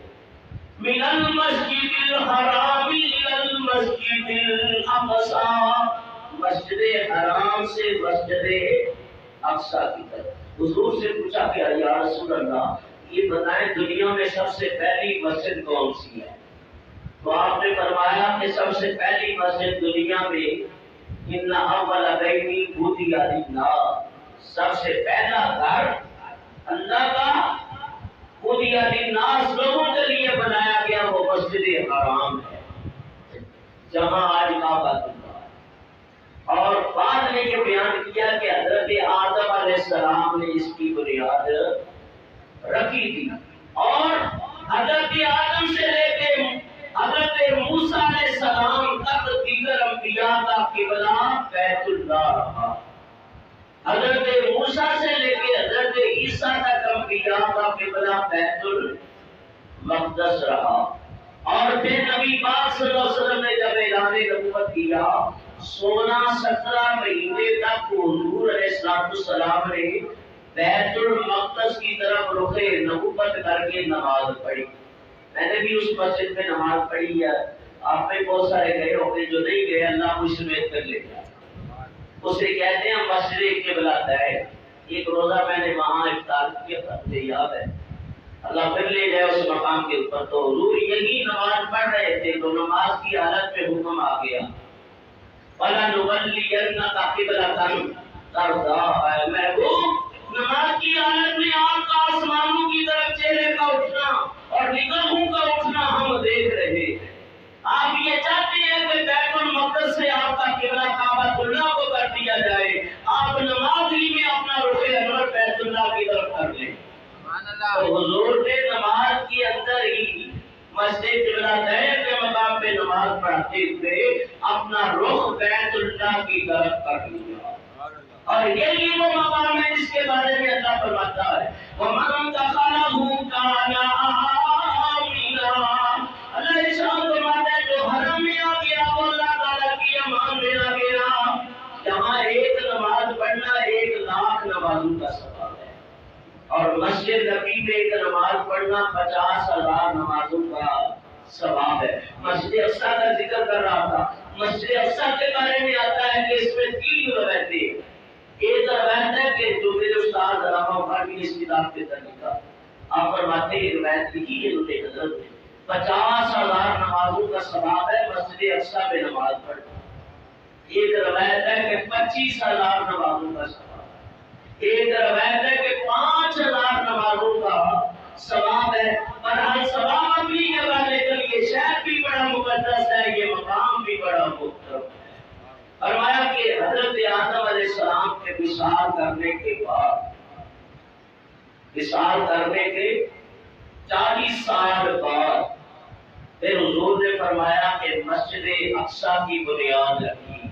من المسجد الحرام الى المسجد الاقصی، مسجد حرام سے مسجد اقصی کی طرف. حضور سے پوچھا کہ یا رسول اللہ یہ بتائیں دنیا میں سب سے پہلی مسجد کون سی ہے؟ تو آپ نے فرمایا کہ سب سے پہلی مسجد دنیا میں ان اول بیت بودیا للہ، سب سے پہلا گھر اللہ کا بودیا للناس لوگوں کے لیے بنایا گیا وہ مسجد حرام ہے جہاں آج کعبہ اللہ ہے. اور بعد میں یہ بیان کیا کہ حضرت آدم علیہ السلام نے اس کی بنیاد رکھی تھی. اور حضرت آدم سے لے کے حضرت موسیٰ علیہ السلام تک دیگر انبیاء کا قبلہ بیت اللہ رہا. حضرت موسیٰ سے لے کے حضرت عیسیٰ تک انبیاء کا قبلہ بیت المقدس رہا. اور پھر نبی پاک صلی اللہ علیہ وسلم نے جب اعلان نبوت کیا 16-17 مہینے تک حضور علیہ السلام نے بیت المقدس کی طرف رخ نبوت کر کے نماز پڑھی. میں نے بھی اس مسجد میں نماز پڑھی ہے. آپ میں بہت سارے گئے ہوں گے، جو نہیں گئے اللہ مجھ سمیت کر لے گا. اسے کہتے ہیں مسجد قبلہ ہے. ایک روزہ میں نے وہاں افطار کیا تھا، مجھے یاد ہے. اللہ پھر لے جائے اس مقام کے اوپر تو حضور یہی نماز پڑھ رہے تھے تو نماز کی حالت میں حکم آ گیا فَلَنُوَلِّيَنَّكَ قِبْلَةً تَرْضَاهَا. اے محبوب نماز کی حالت میں آپ کا آسمانوں کی طرف چہرے کا اٹھنا اور نگاہوں کا اٹھنا ہم دیکھ رہے ہیں. آپ یہ چاہتے ہیں کہ بیت المقدس سے آپ کا قبلہ کعبۃ اللہ کو کر دیا جائے. آپ نماز ہی میں اپنا رخ انور بیت اللہ کی طرف کر لیں. تو حضور نے نماز کے اندر ہی مسجد قبلہ کے مقام پہ نماز پڑھتے ہوئے اپنا رخ بیت اللہ کی طرف کر لیا. اور یہی وہ مقام ہے جس کے بارے میں اللہ فرماتا ہے وَمَنْ دَخَلَهُ كَانَ آمِنًا. اللہ ارشاد فرماتا ہے جو حرم میں آ گیا وہ اللہ تعالیٰ کی امان میں آ گیا. یہاں ایک نماز پڑھنا 1,00,000 نمازوں کا ثواب ہے. اور مسجد نبی میں ایک نماز پڑھنا 50,000 نمازوں کا ثواب ہے. مسجد اقصی کا ذکر کر رہا تھا. مسجد اقصی کے بارے میں آتا ہے کہ اس میں 3 روایتیں. ایک روایت ہے کہ جو میرے استاد علامہ بخاری نے اس کتاب کے طریقہ آپ فرماتے ہیں روایت لکھی ہے انہوں نے حضرت نے 50,000 نمازوں کا ثواب ہے مسجد اقصی میں نماز پڑھنا. ایک روایت ہے کہ 25,000 نمازوں کا ثواب ہے. ایک روایت ہے کہ 5,000 نمازوں کا ثواب ہے. اور ہر ثواب اپنی جگہ لیکن یہ شہر بھی بڑا مقدس ہے، یہ مقام بھی بڑا محترم ہے. فرمایا کہ حضرت آدم علیہ السلام کے وصال کرنے کے بعد وصال کرنے کے 40 سال بعد پھر حضور نے فرمایا کہ مسجد اقصی کی بنیاد رکھی گئی.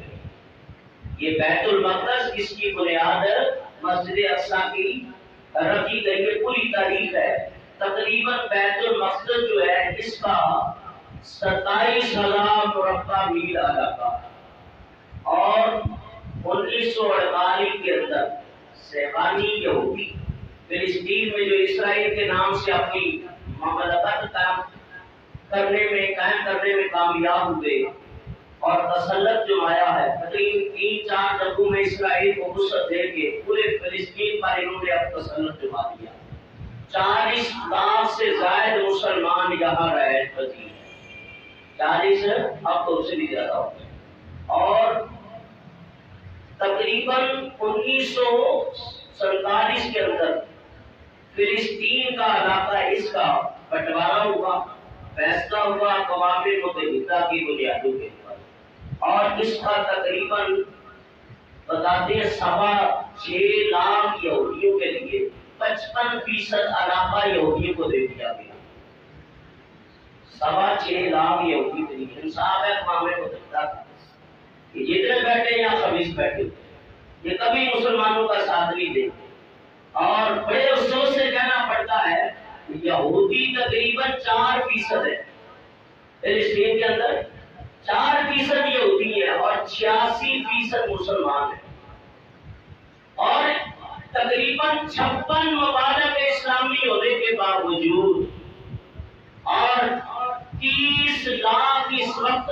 یہ بیت المقدس کس کی بنیاد مسجد اقصی کی رکھی گئی. یہ پوری تاریخ ہے. تقریباً بیت المقدس جو ہے اس کا 27,000 مربع میل علاقہ اور 1948 کے اندر صہیونی یہودی فلسطین میں جو اسرائیل کے نام سے اپنی مملکت قائم کرنے میں کامیاب ہوئے اور تسلط جمایا ہے. تقریباً 3-4 جگہوں میں اسرائیل کو وسعت دے کے پورے فلسطین پر انہوں نے اب تسلط جما دیا. 40 لاکھ سے زائد مسلمان یہاں رہائش پذیر ہیں. 40 اب تو اس سے بھی زیادہ ہو گئے. اور تقریباً 1947 کے اندر فلسطین کا علاقہ اس کا بٹوارا ہوا، فیصلہ ہوا اقوام متحدہ کی بنیادوں کے اوپر، اور اس کا تقریباً بتاتے ہیں 6.25 لاکھ یہودیوں کے لیے 55% علاقہ یہودیوں کو دے دیا گیا. 6.25 لاکھ یہودی کے لیے انصاف ہے اقوام متحدہ کہ جتنے بیٹھے یا خبیث بیٹھے یہ کبھی مسلمانوں کا ساتھ نہیں دے. اور بڑے افسوس سے کہنا پڑتا ہے یہودی تقریباً 4% ہے فلسطین کے اندر. 4% یہودی ہے اور 86% مسلمان ہے. اور تقریباً 56 ممالک اسلامی ہونے کے باوجود اور 30 لاکھ اس وقت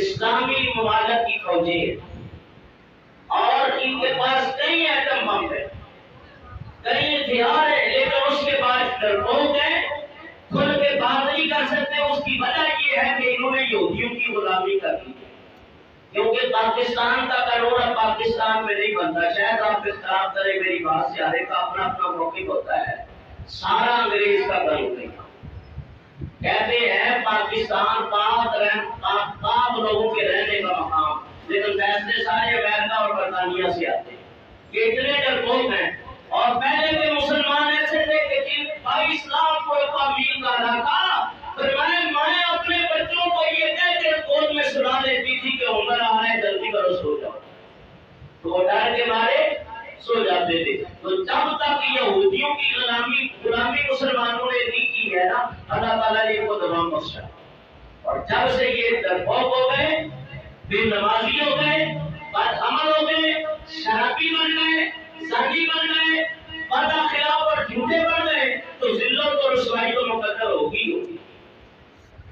اسلامی ممالک کی فوجیں ہیں اور ان کے پاس کئی ایٹم بم ہے، کئی ہتھیار ہے، لیکن اس کے بعد ڈرپوک ہے، کھل کے بات نہیں کر سکتے. اس کی وجہ یہ ہے کہ انہوں نے یہودیوں کی غلامی کر دی ہے. کیونکہ پاکستان کا قانون اب پاکستان میں نہیں بنتا. شاید آپ اختلاف کریں میری بات سے، ہر ایک کا اپنا اپنا موقف ہوتا ہے. سارا انگریز کا قانون نہیں. کہتے ہیں پاکستان پاک لوگوں کے رہنے کا مقام، لیکن فیصلے سارے امریکہ اور برطانیہ سے آتے ہیں. یہ اتنے ڈرپوک ہیں. اور پہلے کے مسلمان ایسے تھے کہ جن 22 لاکھ مربع میل کا علاقہ میں اپنے بچوں کو یہ کہہ کے گود میں سلا دیتی تھی کہ عمر آ رہا ہے جلدی کرو سو جاؤ، تو وہ ڈر کے مارے سو جاتے تھے. تو جب تک یہودیوں کی غلامی مسلمانوں نے نہیں کی ہے نا، اللہ تعالیٰ نے ان کو دوام بخشا. اور جب سے یہ ڈرپوک ہو گئے، بے نمازی ہو گئے، بد عمل ہو گئے، شرابی بن گئے، زانی بن گئے، وعدہ خلاف اور جھوٹے بن گئے، تو ذلت اور رسوائی تو مقدر ہوگی.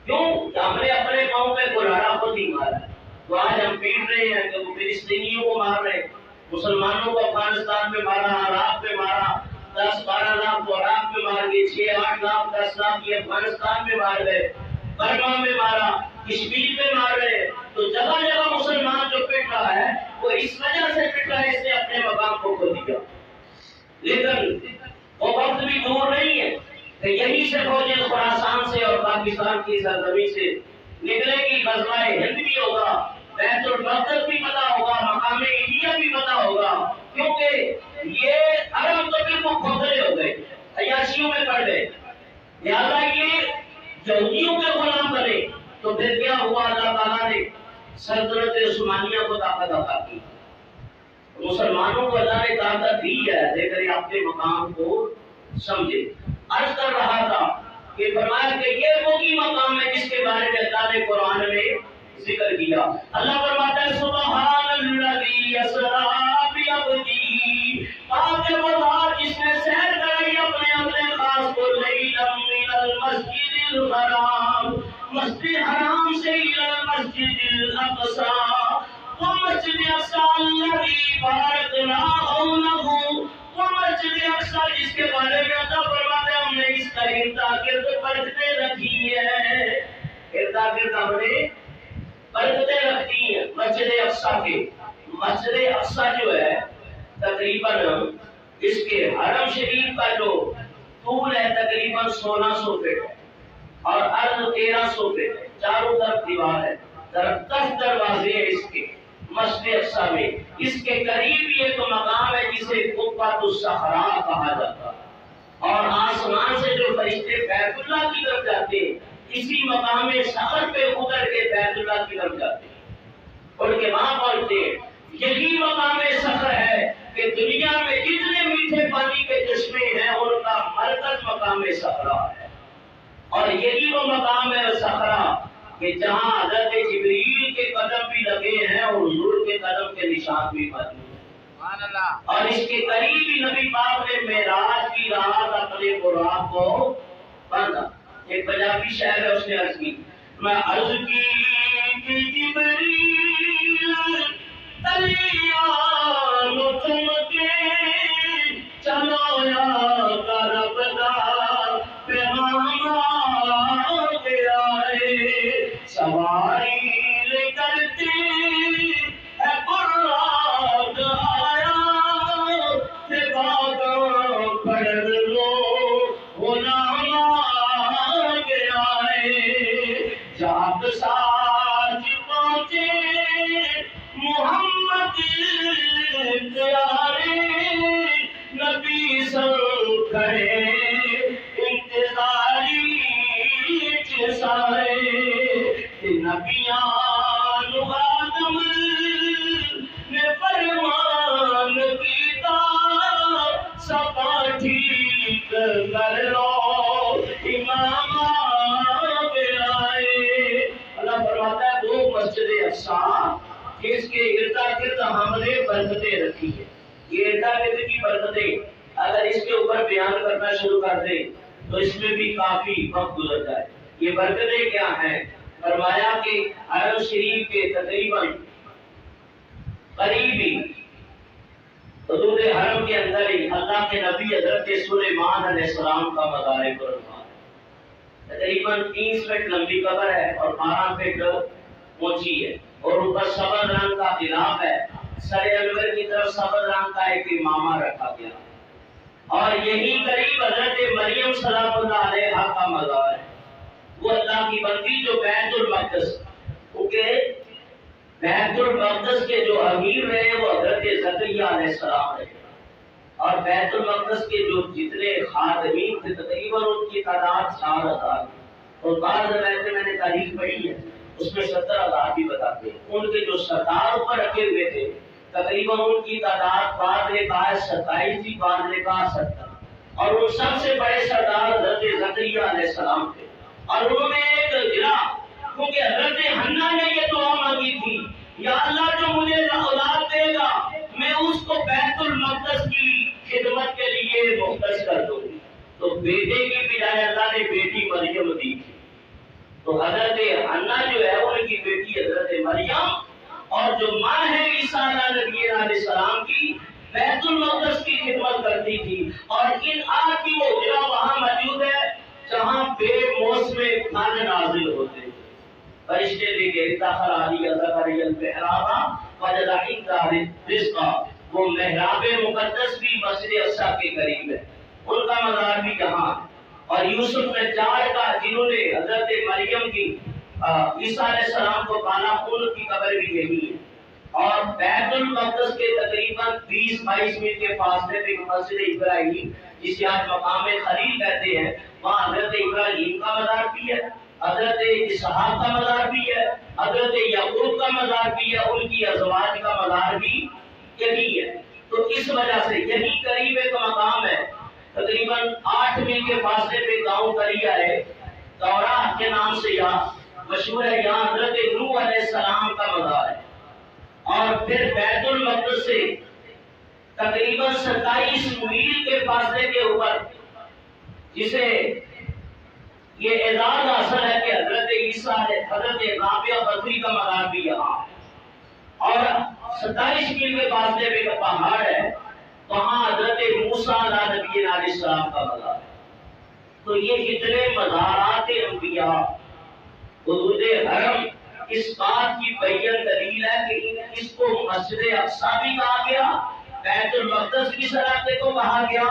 کیوں؟ ہم نے اپنے پاؤں پہ گرارا خود ہی مارا. تو آج ہم پیٹ رہے ہیں کہ وہ فلسطینیوں کو مار رہے، مسلمانوں کو افغانستان میں مارا، عراق میں مارا، 10-12 لاکھ کو عراق میں مار گئے، 6-8 لاکھ 10 لاکھ یہ افغانستان میں مار گئے، برما میں مارا، کشمیر میں مار رہے. تو جگہ جگہ مسلمان جو پٹ رہا ہے وہ اس وجہ سے پٹ رہا ہے، اس نے اپنے مقام کو کھو دیا. لیکن وہ وقت بھی دور نہیں ہے کہ یہی سے فوجیں خراسان سے اور پاکستان کی سرزمین سے نکلے گی. غزوہ ہند بھی ہوگا، بیت المقدس بھی پتہ ہوگا، مقام انڈیا بھی پتہ ہوگا. کیونکہ یہ عرب تو بالکل کھوکھلے ہو گئے، عیاشیوں میں پڑ گئے. لہٰذا یہ یہودیوں کے غلام بنے. تو پھر کیا ہوا؟ اللہ تعالیٰ نے سلطنت عثمانیہ کو طاقت عطا کی. مسلمانوں کو اللہ نے طاقت دی ہے، لیکن اپنے مقام کو سمجھے. عرض کر رہا تھا کہ فرمایا کہ یہ وہی مقام ہے جس کے بارے میں اللہ نے قرآن میں ذکر کیا. اللہ فرماتا ہے سبحان الذی اسری بعبدہ، پاک ہے وہ ذات جس نے سیر کرائی اپنے خاص کو، لیلا من المسجد الحرام، مسجد حرام سے الی المسجد الاقصی، ومسجد اقصی الذی بارکنا حولہ، ومسجد اقصی جس کے بارے میں اللہ فرماتے ہیں ہم نے اس کا ارد گرد برکتیں رکھی ہے. ارد گرد ہم نے برکتیں رکھی ہیں مسجد اقصی کے. مسجد اقصی جو ہے تقریباً اس کے حرم شریف کا جو طول ہے تقریباً 1600 فٹ ہے اور عرض 1300 فٹ ہے. چاروں طرف دیوار ہے، 10 دروازے ہیں اس کے مسجد اقصی میں. اس کے قریب ایک مقام ہے جسے قبۃ الصخرا کہا جاتا ہے. اور آسمان سے جو فرشتے بیت اللہ کی طرف جاتے ہیں اسی مقام صخر پہ اتر کے بیت اللہ کی طرف جاتے ہیں، اڑ کے وہاں پہنچتے ہیں۔ یہی مقام صخر ہے کہ دنیا میں جتنے میٹھے پانی کے چشمے ہیں ان کا مرکز مقام صخرہ ہے، اور یہی وہ مقام ہے صخرہ کہ جہاں حضرت جبریل کے قدم بھی لگے ہیں اور حضور کے قدم کے نشان بھی موجود ہیں، اور اس کے قریب ہی نبی پاک نے معراج کی رات اپنے براق کو باندھا۔ ایک پنجابی شاعر ہے، اس نے عرض کی، میں عرض کی کہ جبریل تلیانو چمکے چلو یا رب دا پیغام آ گیا ہے، سواری لے کرتے ہے براق آیا، تے باغاں پڑھ لو غلام آ گیا ہے، جاگ ساج پہنچے محمد پیارے، نبی سب کھڑے انتظاری سارے، نبیان آدم نے فرمان کیتا، سبا ٹھیک کر لو امام آ گیا ہے۔ اللہ فرماتا ہے وہ مسجد اقصیٰ اس کے اردا گرد ہم نے برکتیں رکھی ہے۔ یہ اردا گرد کی برکتیں اگر اس کے اوپر بیان کرنا شروع کر دیں تو اس میں بھی کافی وقت گزر جائے۔ یہ برکتیں کیا ہیں؟ فرمایا کہ حرم شریف کے تقریباً قریبی حدود حرم کے اندر ہی اللہ کے نبی حضرت سلیمان علیہ السلام کا مزار برہما ہے۔ تقریباً 30 فٹ لمبی قبر ہے اور 12 فٹ اونچی ہے، اور اوپر سبز رنگ کا غلاف ہے، سر انور کی طرف سبز رنگ کا ایک امامہ رکھا گیا، اور یہی قریب حضرت مریم سلام اللہ علیہا کا مزار ہے۔ وہ اللہ کی بندی جو بیت المقدس، کیونکہ بیت المقدس کے جو امیر رہے وہ حضرت زکریا علیہ السلام رہے، اور بیت المقدس کے جو جتنے خادمین تھے تقریباً ان کی تعداد 4000، اور بعض روایتیں میں نے تاریخ پڑھی ہے اس میں 70,000 بھی بتاتے ہیں۔ ان کے جو سردار اوپر رکھے ہوئے تھے تقریباً ان کی تعداد بعض نے کہا 27 تھی، بعض نے کہا 70، اور ان سب سے بڑے سردار حضرت زکریا علیہ السلام تھے، اور انہوں نے ایک گرا، کیونکہ حضرت حنا نے یہ دعا مانگی تھی، یا اللہ جو مجھے اولاد دے گا میں اس کو بیت المقدس کی خدمت کے لیے مختص کر دوں گی، تو بیٹے کی بجائے اللہ نے بیٹی مریم دی تھی، تو حضرت حنا جو ہے ان کی بیٹی حضرت مریم، اور جو ماں ہے عیسیٰ نبی علیہ السلام کی، بیت المقدس کی خدمت کرتی تھی، اور ان آج کی وہ جگہ وہاں موجود ہے جہاں بے موسم کھانے نازل ہوتے ہیں۔ فرشتے لے کے داخل علی زکریا المحراب وجد عندہ رزقا، وہ محراب مقدس بھی مسجد اقصیٰ کے قریب ہے، ان کا مزار بھی یہاں ہے، اور یوسف نجار کا جنہوں نے حضرت مریم کی عیسیٰ علیہ السلام کو پالا ان کی قبر بھی یہی ہے، اور بیت المقدس کے تقریباً 20-22 میل کے فاصلے پہ مسجد ابراہیم جسے آج مقام خلیل کہتے ہیں، وہاں حضرت ابراہیم کا مزار بھی ہے، حضرت اسحاق کا مزار بھی ہے، حضرت یعقوب کا مزار بھی ہے، ان کی ازواج کا مزار بھی یہی ہے۔ تو اس وجہ سے یہی قریب ایک مقام ہے، تقریباً 8 میل کے فاصلے پہ گاؤں دریا ہے، دورہ کے نام سے یہاں مشہور ہے، یہاں حضرت نوح علیہ السلام کا مزار ہے، اور پھر بیت المقدس سے تقریباً 27 میل کے فاصلے کے اوپر، جسے یہ اعزاز حاصل ہے کہ حضرت عیسیٰ حضرت رابعہ بدری کا مزار بھی یہاں ہے، اور 27 میل کے فاصلے پہ ایک پہاڑ ہے، وہاں حضرت موسیٰ نبی علیہ السلام کا مزار ہے۔ تو یہ اتنے مزارات انبیاء حدود حرم اس بات کی بیان دلیل ہے کہ اس کو مسجد اقصیٰ بھی کہا گیا، بیت المقدس کی سراتے کو کہا گیا،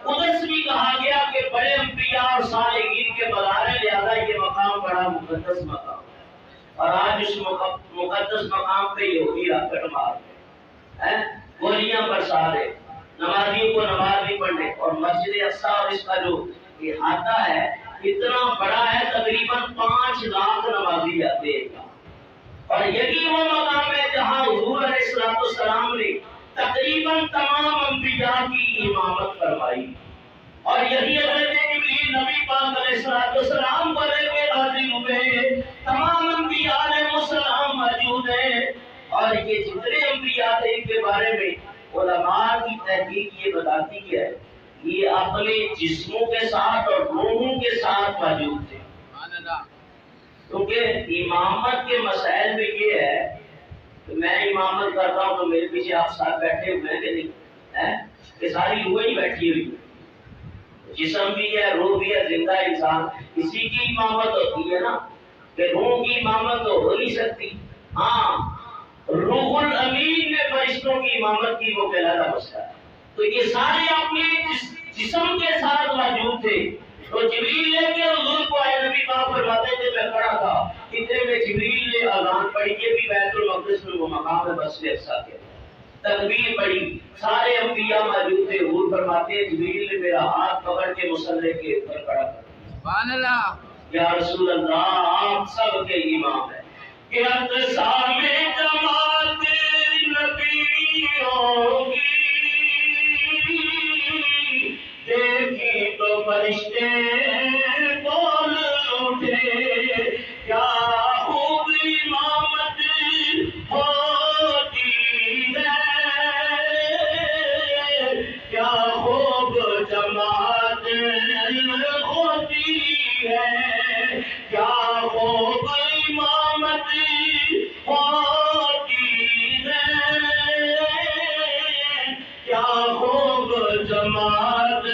قدس بھی کہا گیا کہ بڑے انبیاء اور صالحین کے مزار ہیں، لہذا یہ مقام بڑا مقدس مقام ہے، اور آج اس مقدس مقام پہ یہودی راکٹ مارتے ہیں، گولیاں برسا رہے، نمازیوں کو نماز نہیں پڑھنے، اور مسجد اقصیٰ اور اس کا جو احاطہ ہے اتنا بڑا ہے، تقریباً 5 لاکھ نمازی آتے ہیں، اور یہی وہ مقام ہے جہاں حضور علیہ السلام نے تقریباً تمام انبیاء کی امامت فرمائی، اور یہی حضرت جبریل نبی پاک علیہ السلام پر حاضر ہوئے، تمام انبیاء علیہ السلام موجود ہیں، اور یہ جتنے انبیاء تھے ان کے بارے میں علماء کی تحقیق یہ بتاتی ہے یہ اپنے جسموں کے ساتھ اور روحوں کے ساتھ موجود تھے، کیونکہ امامت کے مسائل میں یہ ہے کہ میں امامت کرتا ہوں تو میرے پیچھے آپ ساتھ بیٹھے ہوئے ہیں کہ نہیں، کہ ساری روحیں ہی بیٹھی ہوئی، جسم بھی ہے، روح بھی ہے، زندہ انسان، اسی کی امامت ہوتی ہے نا، کہ روح کی امامت تو ہو نہیں سکتی۔ ہاں، روح الامین نے فرشتوں کی امامت کی، وہ کہلاتا مسئلہ ہے۔ تو یہ سارے اپنے جسم کے ساتھ موجود تھے، تو جبریل لے کے حضور کو آئے، نبی پاک فرماتے تھے میں کھڑا تھا، اتنے میں جبریل نے اذان پڑھی، یہ بھی بیت المقدس میں وہ مقام ہے مسجد اقصیٰ کے، تکبیر پڑھی، سارے انبیاء موجود تھے، حضور فرماتے ہیں جبریل نے میرا ہاتھ پکڑ کے مصلی کے اوپر کھڑا کر دیا، سبحان اللہ، یا رسول اللہ آپ سب کے امام ہیں، کہ اقصیٰ میں جماعت نبی ہوگی، دیکھی تو فرشتے بول اٹھے، کیا خوب امامت ہوتی ہے، کیا خوب جماعت ہوتی ہے، کیا خوب امامت ہوتی ہے، کیا خوب جماعت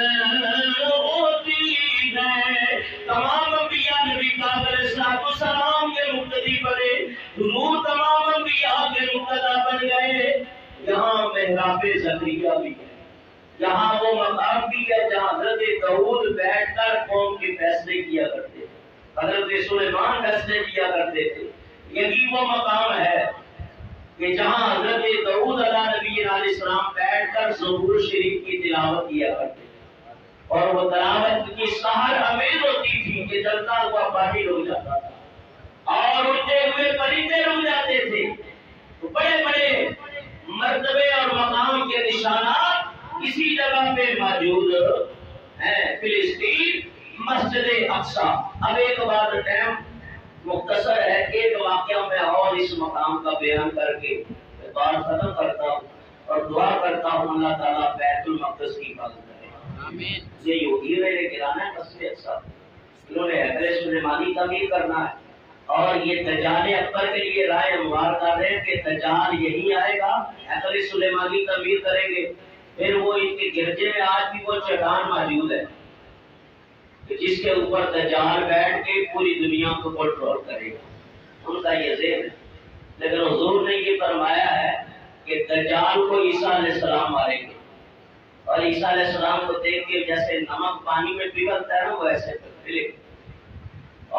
ہوتی ہے۔ تمام انبیاء نبی پاک علیہ السلام کے مقتدی بنے، حضور تمام انبیاء کے مقتدا بن گئے۔ یہاں محراب زکریا بھی ہے، یہاں وہ مقام بھی ہے جہاں حضرت داؤد بیٹھ کر قوم کے فیصلے کیا کرتے تھے، حضرت سلیمان فیصلے کیا کرتے تھے، یہی وہ مقام ہے کہ جہاں حضرت داؤد علیہ نبی علیہ السلام بیٹھ کر زبور شریف کی تلاوت کیا کرتے تھے، اور وہ تلاوت کی سحر امیز ہوتی تھی کہ جلتا ہوا پانی رک جاتا تھا اور اڑتے ہوئے پرندے رک جاتے تھے۔ تو بڑے بڑے مرتبے اور مقام کے نشانات اسی جگہ پہ موجود ہیں، فلسطین، مسجد اقصیٰ۔ اب ایک بات، ٹائم مختصر ہے، ایک واقعہ میں اور اس مقام کا بیان کر کے بات ختم کرتا ہوں اور دعا کرتا ہوں اللہ تعالیٰ بیت المقدس کی حفاظت کرے، آمین۔ یہ یہودی نے گرانا ہے مسجد اقصیٰ، انہوں نے حیدر سلیمانی تعمیر کرنا ہے، اور یہ دجال اکبر کے لیے رائے ہموار کر رہے ہیں کہ دجال یہی آئے گا، حیدر سلیمانی تعمیر کریں گے، پھر وہ ان کے گرجے میں آج بھی وہ چٹان موجود ہے جس کے اوپر دجال بیٹھ کے پوری دنیا کو کنٹرول کرے گا، ان کا یہ ذہن ہے۔ لیکن حضور نے یہ فرمایا ہے کہ دجال کو عیسیٰ علیہ السلام ماریں گے، اور عیسیٰ علیہ السلام کو دیکھ کے جیسے نمک پانی میں پگھلتا ہے نا ویسے پگھلے،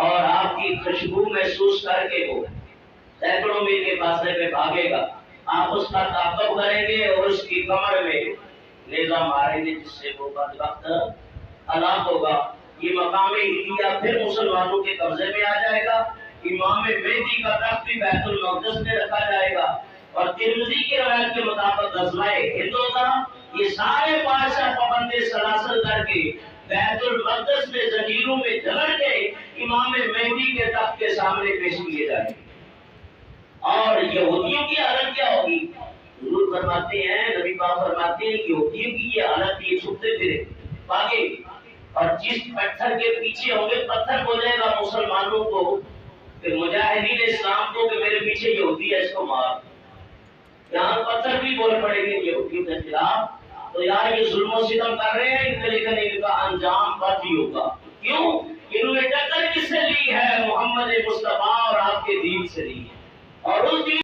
اور آپ کی خوشبو محسوس کر کے وہ سینکڑوں میل کے فاصلے پہ بھاگے گا، آپ اس کا تعاقب کریں گے اور اس کی کمر میں نیزہ ماریں گے، جس سے وہ بدبخت ہلاک ہوگا۔ یہ مقام علیہ پھر مسلمانوں کے قبضے میں آ جائے گا، امام مہدی کا تخت بھی بیت المقدس میں رکھا جائے گا، اور ترمذی کی روایت کے مطابق غزوہ ہند ہوگا، یہ سارے بادشاہ پابندے سلاسل کر کے بیت المقدس میں زنجیروں میں جکڑ کے امام مہدی کے تخت کے سامنے پیش کیے جائیں گے۔ اور یہودیوں کی حالت کیا ہوگی؟ حضور فرماتے ہیں، نبی پاک فرماتے ہیں، یہودیوں کی یہ حالت، یہ چھپتے پھرے بھاگے، اور جس پتھر کے پیچھے ہوں گے پتھر بولے گا مسلمانوں کو، کہ مجاہدین اسلام کو، کہ میرے پیچھے یہودی ہے اس کو مار، یہاں پتھر بھی بول پڑیں گے یہودیوں کے خلاف۔ تو یار یہ ظلم و ستم کر رہے ہیں، لیکن ان کا انجام بد ہی ہوگا۔ کیوں؟ انہوں نے ٹکر کس سے لی ہے؟ محمد مصطفیٰ اور آپ کے دین سے لی ہے، اور اس دین